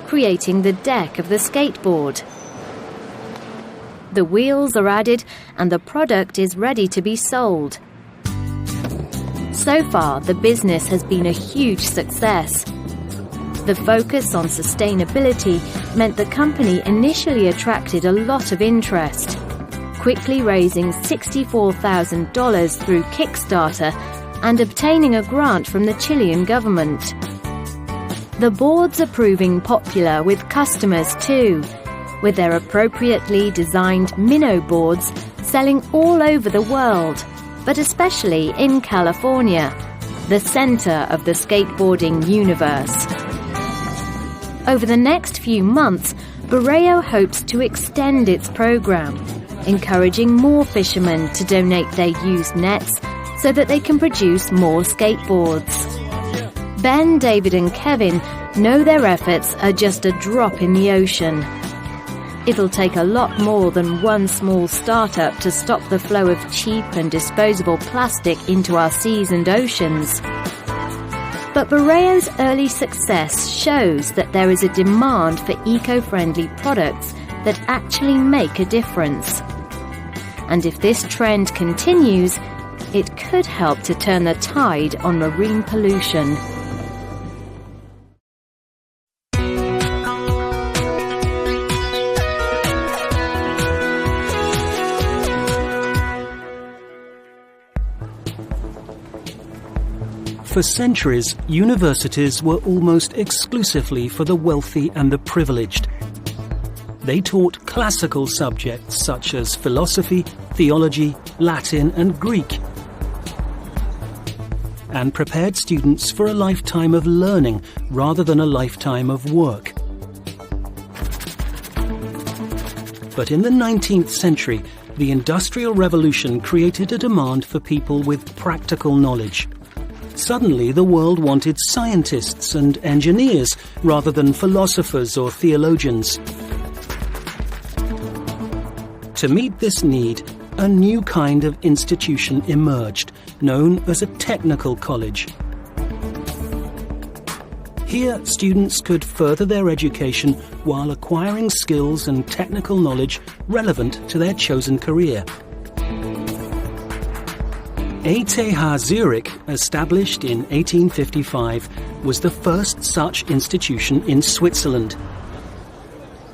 creating the deck of the skateboard. The wheels are added and the product is ready to be sold. So far, the business has been a huge success. The focus on sustainability meant the company initially attracted a lot of interest, quickly raising $64,000 through Kickstarter and obtaining a grant from the Chilean government. The boards are proving popular with customers too, with their appropriately designed minnow boards selling all over the world, but especially in California, the center of the skateboarding universe. Over the next few months, Borreo hopes to extend its program, encouraging more fishermen to donate their used nets so that they can produce more skateboards. Ben, David and Kevin know their efforts are just a drop in the ocean. It'll take a lot more than one small startup to stop the flow of cheap and disposable plastic into our seas and oceans. But Borreo's early success shows that there is a demand for eco-friendly products that actually make a difference. And if this trend continues, it could help to turn the tide on marine pollution. For centuries, universities were almost exclusively for the wealthy and the privileged. They taught classical subjects such as philosophy, theology, Latin and Greek, and prepared students for a lifetime of learning rather than a lifetime of work. But in the 19th century, the Industrial Revolution created a demand for people with practical knowledge. Suddenly, the world wanted scientists and engineers rather than philosophers or theologians. To meet this need, a new kind of institution emerged, known as a technical college. Here, students could further their education while acquiring skills and technical knowledge relevant to their chosen career. ETH Zurich, established in 1855, was the first such institution in Switzerland.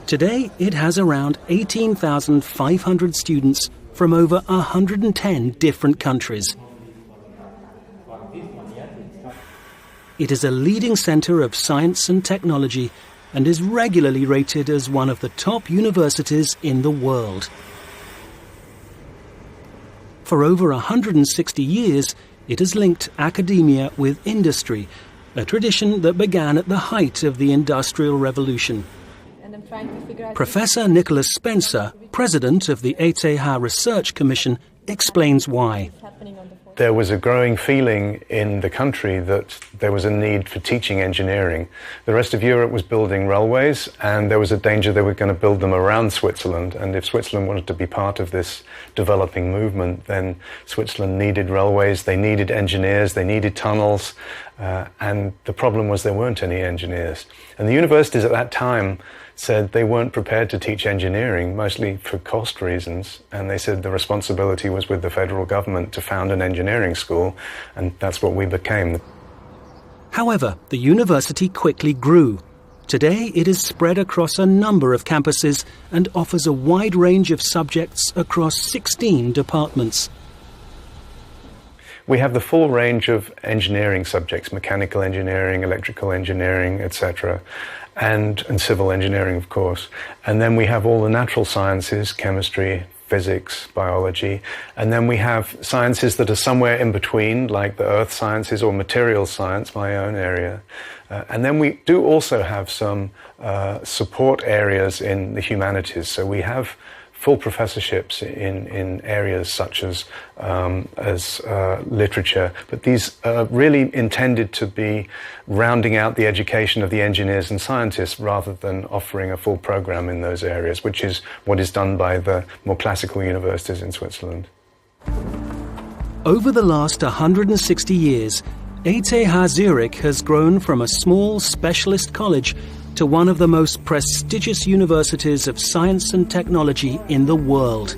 Today, it has around 18,500 students from over 110 different countries. It is a leading centre of science and technology and is regularly rated as one of the top universities in the world. For over 160 years, it has linked academia with industry, a tradition that began at the height of the Industrial Revolution. Professor Nicholas Spencer, president of the ETH Research Commission, explains why. There was a growing feeling in the country that there was a need for teaching engineering. The rest of Europe was building railways, and there was a danger they were going to build them around Switzerland. And if Switzerland wanted to be part of this developing movement, then Switzerland needed railways, they needed engineers, they needed tunnels. And the problem was there weren't any engineers. And the universities at that time said they weren't prepared to teach engineering, mostly for cost reasons, and they said the responsibility was with the federal government to found an engineering school, and that's what we became. However, the university quickly grew. Today, it is spread across a number of campuses and offers a wide range of subjects across 16 departments. We have the full range of engineering subjects, mechanical engineering, electrical engineering, etc., and civil engineering, of course. And then we have all the natural sciences, chemistry, physics, biology, and then we have sciences that are somewhere in between, like the earth sciences or material science, my own area. And then we do also have some support areas in the humanities. So we have full professorships in areas such as literature, but these are really intended to be rounding out the education of the engineers and scientists rather than offering a full program in those areas, which is what is done by the more classical universities in Switzerland. Over the last 160 years, ETH Zurich has grown from a small specialist college to one of the most prestigious universities of science and technology in the world.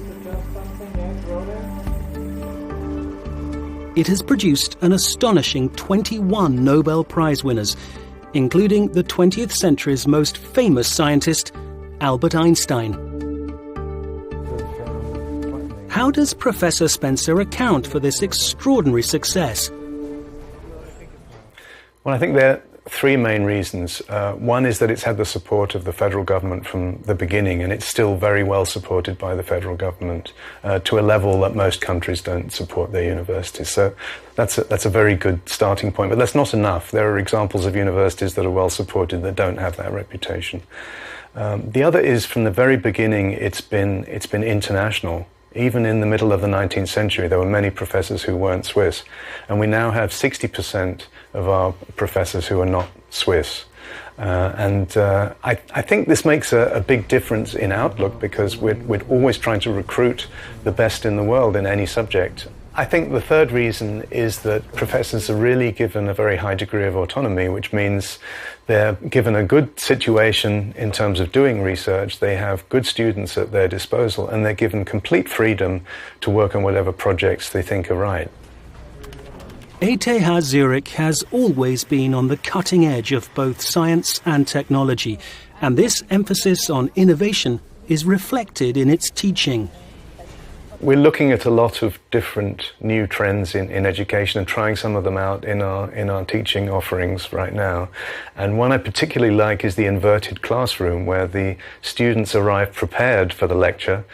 It has produced an astonishing 21 Nobel Prize winners, including the 20th century's most famous scientist, Albert Einstein. How does Professor Spencer account for this extraordinary success? Well, I think there are three main reasons. One is that it's had the support of the federal government from the beginning, and it's still very well supported by the federal government to a level that most countries don't support their universities. So that's a very good starting point, but that's not enough. There are examples of universities that are well supported that don't have that reputation. The other is from the very beginning it's been international. Even in the middle of the 19th century, there were many professors who weren't Swiss, and we now have 60% of our professors who are not Swiss. I think this makes a big difference in outlook, because we're always trying to recruit the best in the world in any subject. I think the third reason is that professors are really given a very high degree of autonomy, which means they're given a good situation in terms of doing research, they have good students at their disposal, and they're given complete freedom to work on whatever projects they think are right. ETH Zurich has always been on the cutting edge of both science and technology, and this emphasis on innovation is reflected in its teaching. we're looking at a lot of different new trends in education and trying some of them out in our teaching offerings right now. And one I particularly like is the inverted classroom, where the students arrive prepared for the lecture.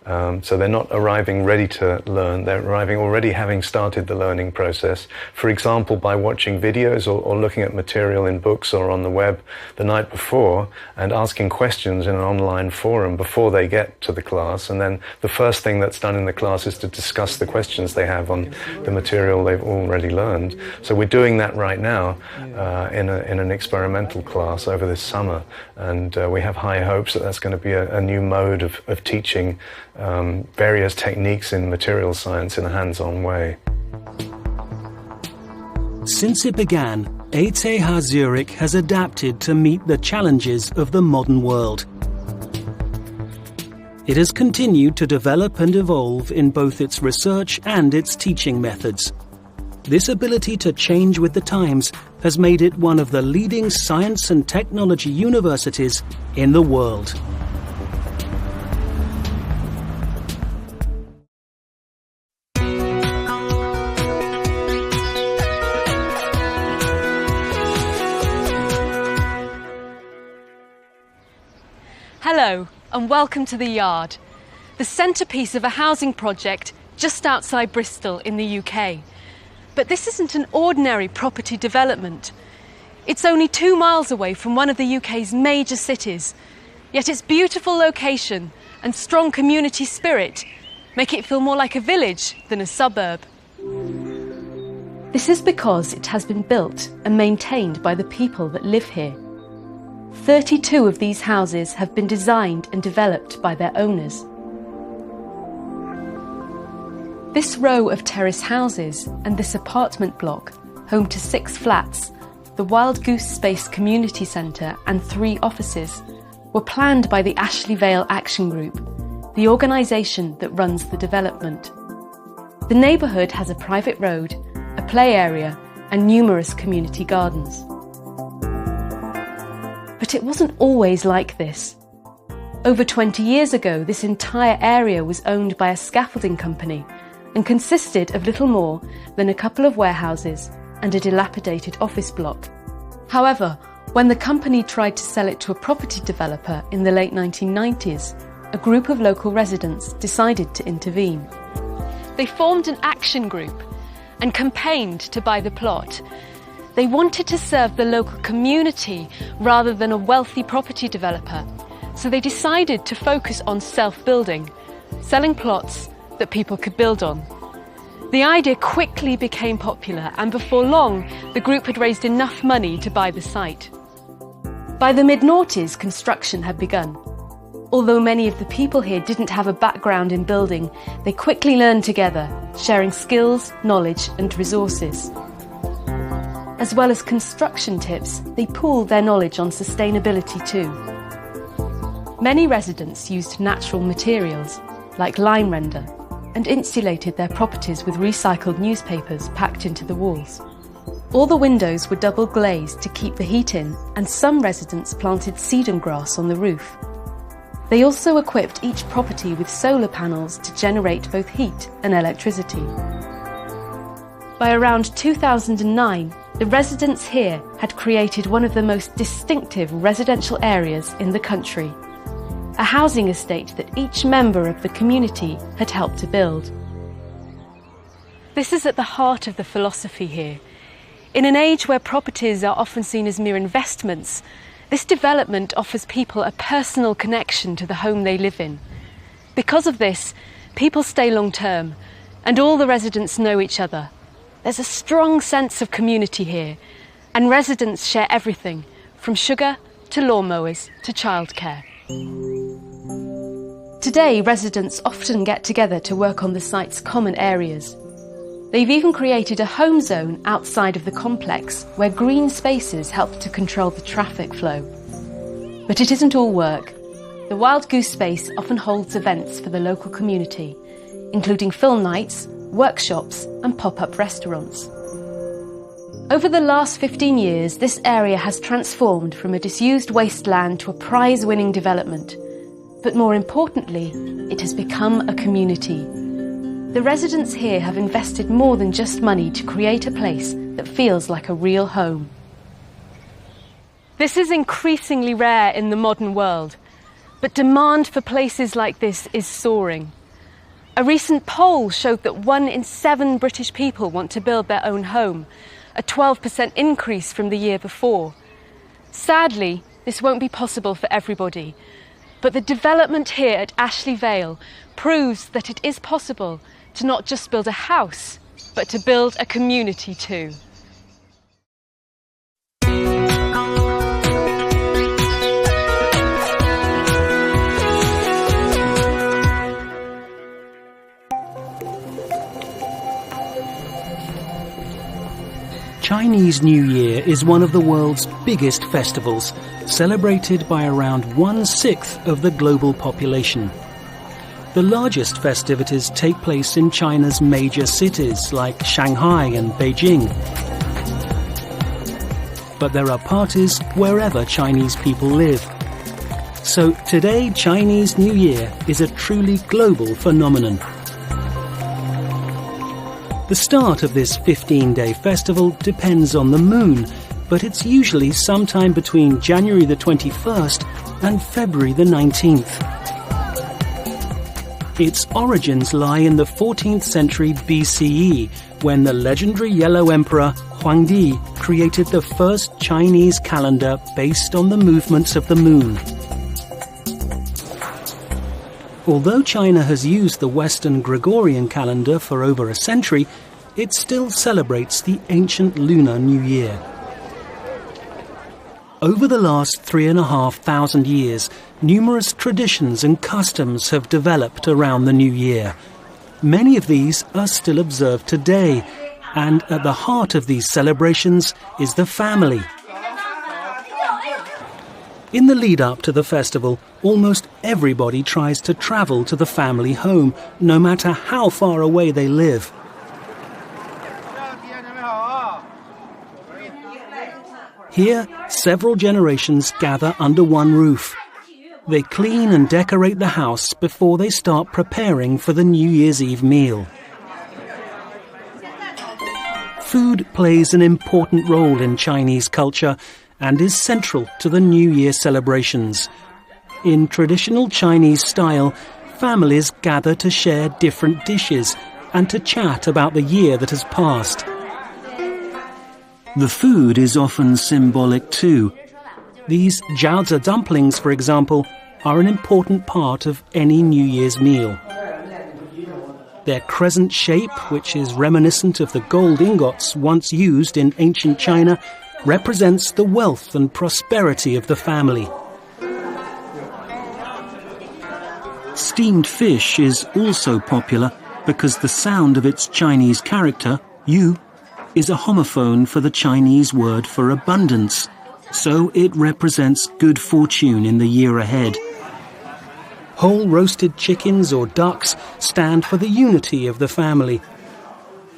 So they're not arriving ready to learn, they're arriving already having started the learning process. For example, by watching videos or looking at material in books or on the web the night before and asking questions in an online forum before they get to the class. And then the first thing that's done in the class is to discuss the questions they have on the material they've already learned. So we're doing that right now in an experimental class over this summer. And we have high hopes that that's going to be a new mode of teaching various techniques in materials science in a hands-on way. Since it began, ETH Zurich has adapted to meet the challenges of the modern world. It has continued to develop and evolve in both its research and its teaching methods. This ability to change with the times has made it one of the leading science and technology universities in the world. Hello and welcome to The Yard, the centrepiece of a housing project just outside Bristol in the UK. But this isn't an ordinary property development. It's only 2 miles away from one of the UK's major cities, yet its beautiful location and strong community spirit make it feel more like a village than a suburb. This is because it has been built and maintained by the people that live here. 32 of these houses have been designed and developed by their owners. This row of terrace houses and this apartment block, home to 6 flats, the Wild Goose Space Community Centre and 3 offices, were planned by the Ashley Vale Action Group, the organisation that runs the development. The neighbourhood has a private road, a play area and numerous community gardens. But it wasn't always like this. Over 20 years ago, this entire area was owned by a scaffolding company and consisted of little more than a couple of warehouses and a dilapidated office block. However, when the company tried to sell it to a property developer in the late 1990s, a group of local residents decided to intervene. They formed an action group and campaigned to buy the plot. They wanted to serve the local community rather than a wealthy property developer, so they decided to focus on self-building, selling plots that people could build on. The idea quickly became popular, and before long, the group had raised enough money to buy the site. By the mid-noughties, construction had begun. Although many of the people here didn't have a background in building, they quickly learned together, sharing skills, knowledge and resources. As well as construction tips, they pooled their knowledge on sustainability too. Many residents used natural materials, like lime render, and insulated their properties with recycled newspapers packed into the walls. All the windows were double glazed to keep the heat in, and some residents planted sedum grass on the roof. They also equipped each property with solar panels to generate both heat and electricity. By around 2009, the residents here had created one of the most distinctive residential areas in the country, a housing estate that each member of the community had helped to build. This is at the heart of the philosophy here. In an age where properties are often seen as mere investments, this development offers people a personal connection to the home they live in. Because of this, people stay long term, and all the residents know each other. There's a strong sense of community here, and residents share everything, from sugar to lawnmowers to childcare. Today, residents often get together to work on the site's common areas. They've even created a home zone outside of the complex where green spaces help to control the traffic flow. But it isn't all work. The Wild Goose Space often holds events for the local community, including film nights, workshops and pop-up restaurants. Over the last 15 years, this area has transformed from a disused wasteland to a prize-winning development. But more importantly, it has become a community, The residents here have invested more than just money to create a place that feels like a real home. This is increasingly rare in the modern world, but demand for places like this is soaring. A recent poll showed that 1 in 7 British people want to build their own home, a 12% increase from the year before. Sadly, this won't be possible for everybody, but the development here at Ashley Vale proves that it is possible to not just build a house, but to build a community too. Chinese New Year is one of the world's biggest festivals, celebrated by around 1/6 of the global population. The largest festivities take place in China's major cities like Shanghai and Beijing. But there are parties wherever Chinese people live. So today, Chinese New Year is a truly global phenomenon. The start of this 15-day festival depends on the moon, but it's usually sometime between January the 21st and February the 19th. Its origins lie in the 14th century BCE, when the legendary Yellow Emperor Huangdi created the first Chinese calendar based on the movements of the moon. Although China has used the Western Gregorian calendar for over a century, it still celebrates the ancient Lunar New Year. Over the last 3,500 years, numerous traditions and customs have developed around the New Year. Many of these are still observed today, and at the heart of these celebrations is the family. In the lead-up to the festival, almost everybody tries to travel to the family home, no matter how far away they live. Here, several generations gather under one roof. They clean and decorate the house before they start preparing for the New Year's Eve meal. Food plays an important role in Chinese culture and is central to the New Year celebrations. In traditional Chinese style, families gather to share different dishes and to chat about the year that has passed. The food is often symbolic too. These jiaozi dumplings, for example, are an important part of any New Year's meal. Their crescent shape, which is reminiscent of the gold ingots once used in ancient China, represents the wealth and prosperity of the family. Steamed fish is also popular because the sound of its Chinese character, yu, is a homophone for the Chinese word for abundance, so it represents good fortune in the year ahead. Whole roasted chickens or ducks stand for the unity of the family.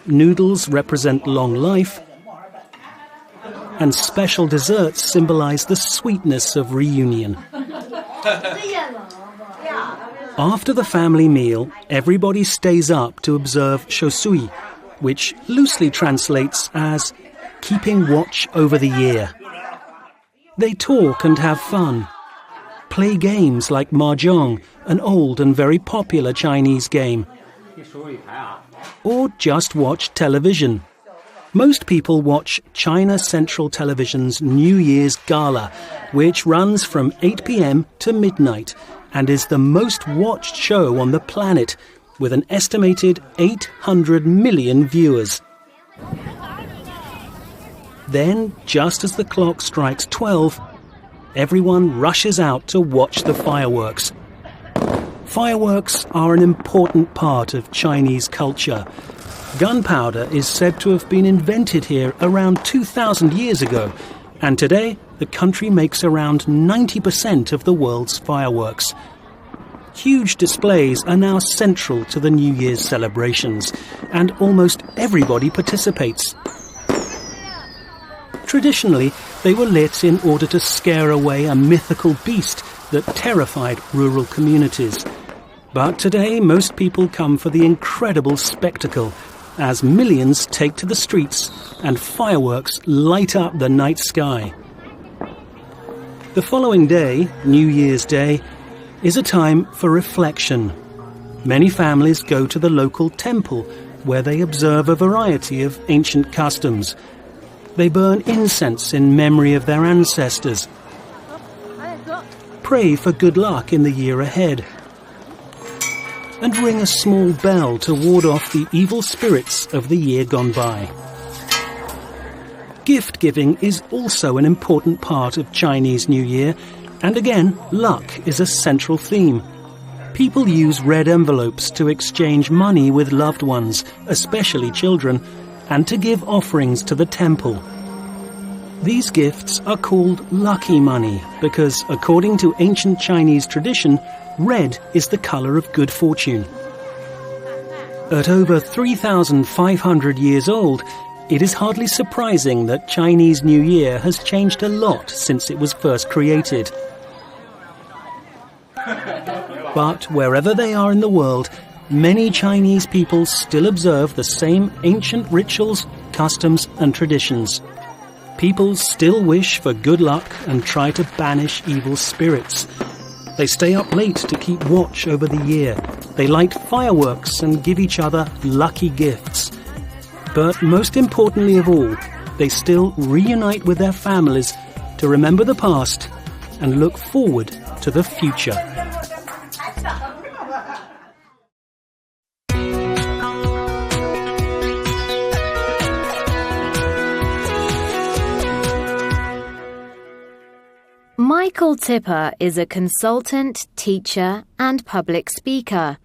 Noodles represent long life, and special desserts symbolize the sweetness of reunion. After the family meal, everybody stays up to observe Shosui, which loosely translates as keeping watch over the year. They talk and have fun, play games like mahjong, an old and very popular Chinese game, or just watch television. Most people watch China Central Television's New Year's Gala, which runs from 8 p.m. to midnight and is the most watched show on the planet, with an estimated 800 million viewers. Then, just as the clock strikes 12, everyone rushes out to watch the fireworks. Fireworks are an important part of Chinese culture. Gunpowder is said to have been invented here around 2,000 years ago, and today the country makes around 90% of the world's fireworks. Huge displays are now central to the New Year's celebrations, and almost everybody participates. Traditionally, they were lit in order to scare away a mythical beast that terrified rural communities. But today, most people come for the incredible spectacle as millions take to the streets and fireworks light up the night sky. The following day, New Year's Day, is a time for reflection. Many families go to the local temple where they observe a variety of ancient customs. They burn incense in memory of their ancestors, pray for good luck in the year ahead, and ring a small bell to ward off the evil spirits of the year gone by. Gift giving is also an important part of Chinese New Year, and again, luck is a central theme. People use red envelopes to exchange money with loved ones, especially children, and to give offerings to the temple. These gifts are called lucky money because, according to ancient Chinese tradition, red is the colour of good fortune. At over 3,500 years old, it is hardly surprising that Chinese New Year has changed a lot since it was first created. But wherever they are in the world, many Chinese people still observe the same ancient rituals, customs and traditions. People still wish for good luck and try to banish evil spirits. They stay up late to keep watch over the year. They light fireworks and give each other lucky gifts. But most importantly of all, they still reunite with their families to remember the past and look forward to the future. Michael Tipper is a consultant, teacher, and public speaker.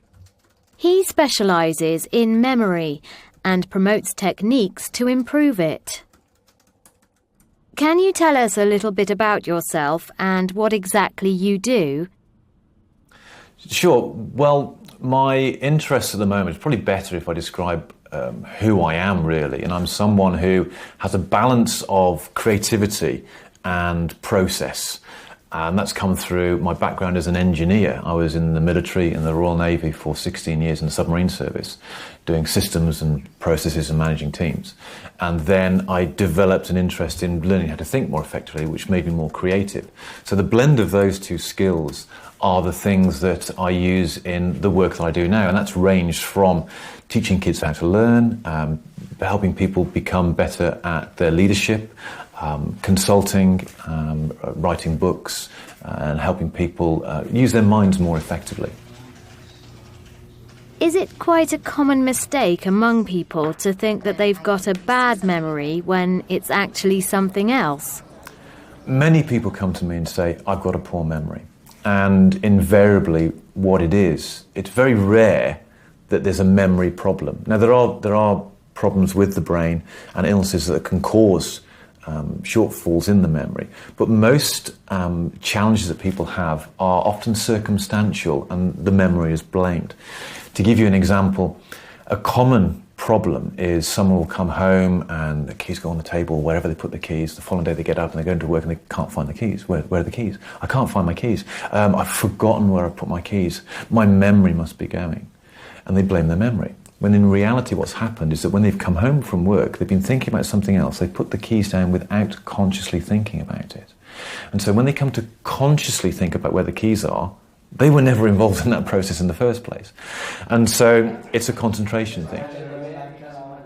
He specializes in memory and promotes techniques to improve it. Can you tell us a little bit about yourself and what exactly you do? Sure. Well, my interest at the moment is probably better if I describe who I am, really. And I'm someone who has a balance of creativity and process. And that's come through my background as an engineer. I was in the military in the Royal Navy for 16 years in the submarine service, doing systems and processes and managing teams. And then I developed an interest in learning how to think more effectively, which made me more creative. So the blend of those two skills are the things that I use in the work that I do now. And that's ranged from teaching kids how to learn, helping people become better at their leadership, consulting, writing books, and helping people use their minds more effectively. Is it quite a common mistake among people to think that they've got a bad memory when it's actually something else? Many people come to me and say, I've got a poor memory. And invariably what it is, it's very rare that there's a memory problem. Now there are problems with the brain and illnesses that can cause shortfalls in the memory. But most challenges that people have are often circumstantial and the memory is blamed. To give you an example, a common problem is someone will come home and the keys go on the table, wherever they put the keys. The following day they get up and they go into work and they can't find the keys. Where are the keys? I can't find my keys. I've forgotten where I put my keys. My memory must be going. And they blame their memory. When in reality what's happened is that when they've come home from work, they've been thinking about something else. They put the keys down without consciously thinking about it. And so when they come to consciously think about where the keys are, they were never involved in that process in the first place. And so it's a concentration thing.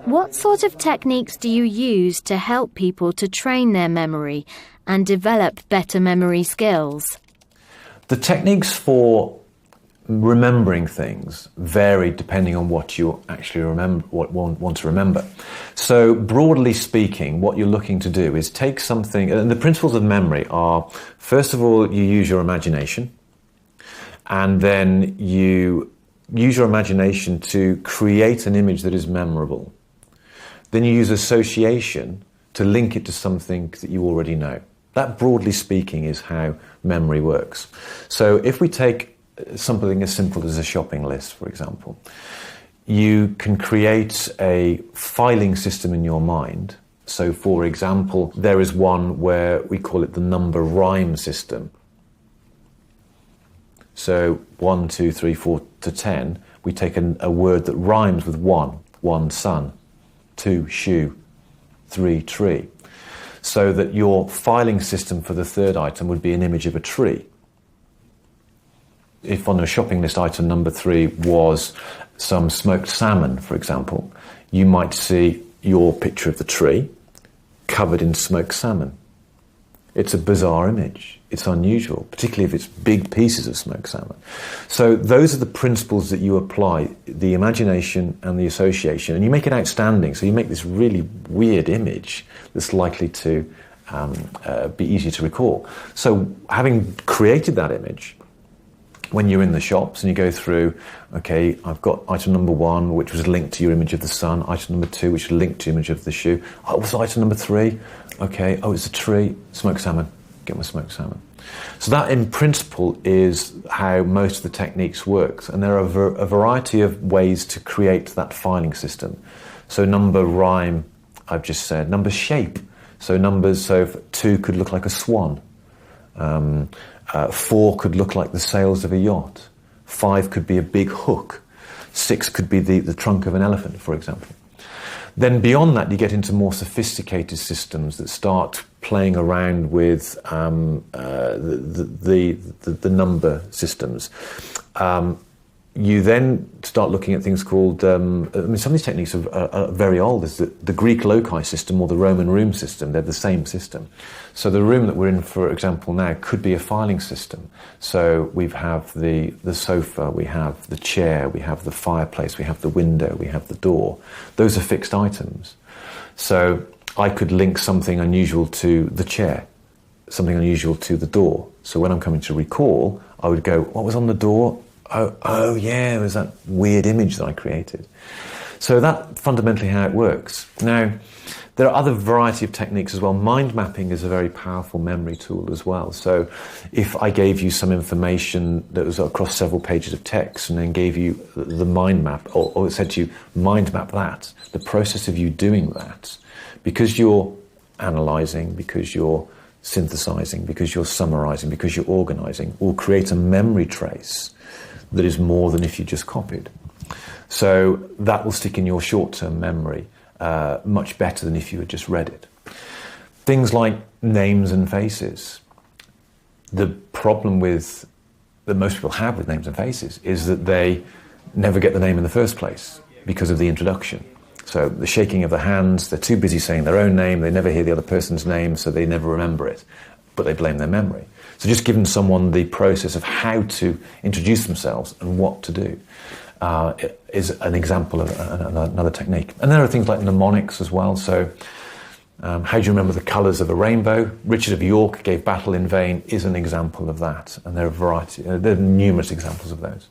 What sort of techniques do you use to help people to train their memory and develop better memory skills? The techniques for remembering things vary depending on what you actually remember, want to remember. So broadly speaking, what you're looking to do is take something, and the principles of memory are, first of all, you use your imagination, and then you use your imagination to create an image that is memorable. Then you use association to link it to something that you already know. That, broadly speaking, is how memory works. So if we take something as simple as a shopping list, for example, you can create a filing system in your mind. So, for example, there is one where we call it the number rhyme system. So 1, 2, 3, 4 to 10, we take a word that rhymes with 1 sun, 2 shoe, 3 tree. So that your filing system for the third item would be an image of a tree. If on a shopping list item number 3 was some smoked salmon, for example, you might see your picture of the tree covered in smoked salmon. It's a bizarre image. It's unusual, particularly if it's big pieces of smoked salmon. So those are the principles that you apply, the imagination and the association, and you make it outstanding. So you make this really weird image that's likely to be easy to recall. So having created that image, when you're in the shops and you go through, okay, I've got item number 1, which was linked to your image of the sun, item number 2, which was linked to your image of the shoe. Oh, what's item number 3? Okay, oh, it's a tree, smoked salmon. Get my smoked salmon. So that, in principle, is how most of the techniques work. And there are a variety of ways to create that filing system. So number rhyme, I've just said. Number shape. So numbers, so 2 could look like a swan. 4 could look like the sails of a yacht. 5 could be a big hook. 6 could be the trunk of an elephant, for example. Then beyond that, you get into more sophisticated systems that start playing around with the number systems. You then start looking at things called, some of these techniques are very old. There's the Greek loci system or the Roman room system. They're the same system. So the room that we're in, for example, now could be a filing system. So we have the sofa, we have the chair, we have the fireplace, we have the window, we have the door. Those are fixed items. So I could link something unusual to the chair, something unusual to the door. So when I'm coming to recall, I would go, what was on the door? Oh yeah, it was that weird image that I created. So that's fundamentally how it works. Now, there are other variety of techniques as well. Mind mapping is a very powerful memory tool as well. So if I gave you some information that was across several pages of text and then gave you the mind map, or it said to you, mind map that, the process of you doing that, because you're analysing, because you're synthesising, because you're summarising, because you're organising, will create a memory trace that is more than if you just copied. So that will stick in your short-term memory much better than if you had just read it. Things like names and faces. The problem that most people have with names and faces is that they never get the name in the first place because of the introduction. So the shaking of the hands, they're too busy saying their own name, they never hear the other person's name, so they never remember it, but they blame their memory. So just giving someone the process of how to introduce themselves and what to do is an example of another technique. And there are things like mnemonics as well. So how do you remember the colours of a rainbow? Richard of York gave battle in vain is an example of that. And there are there are numerous examples of those.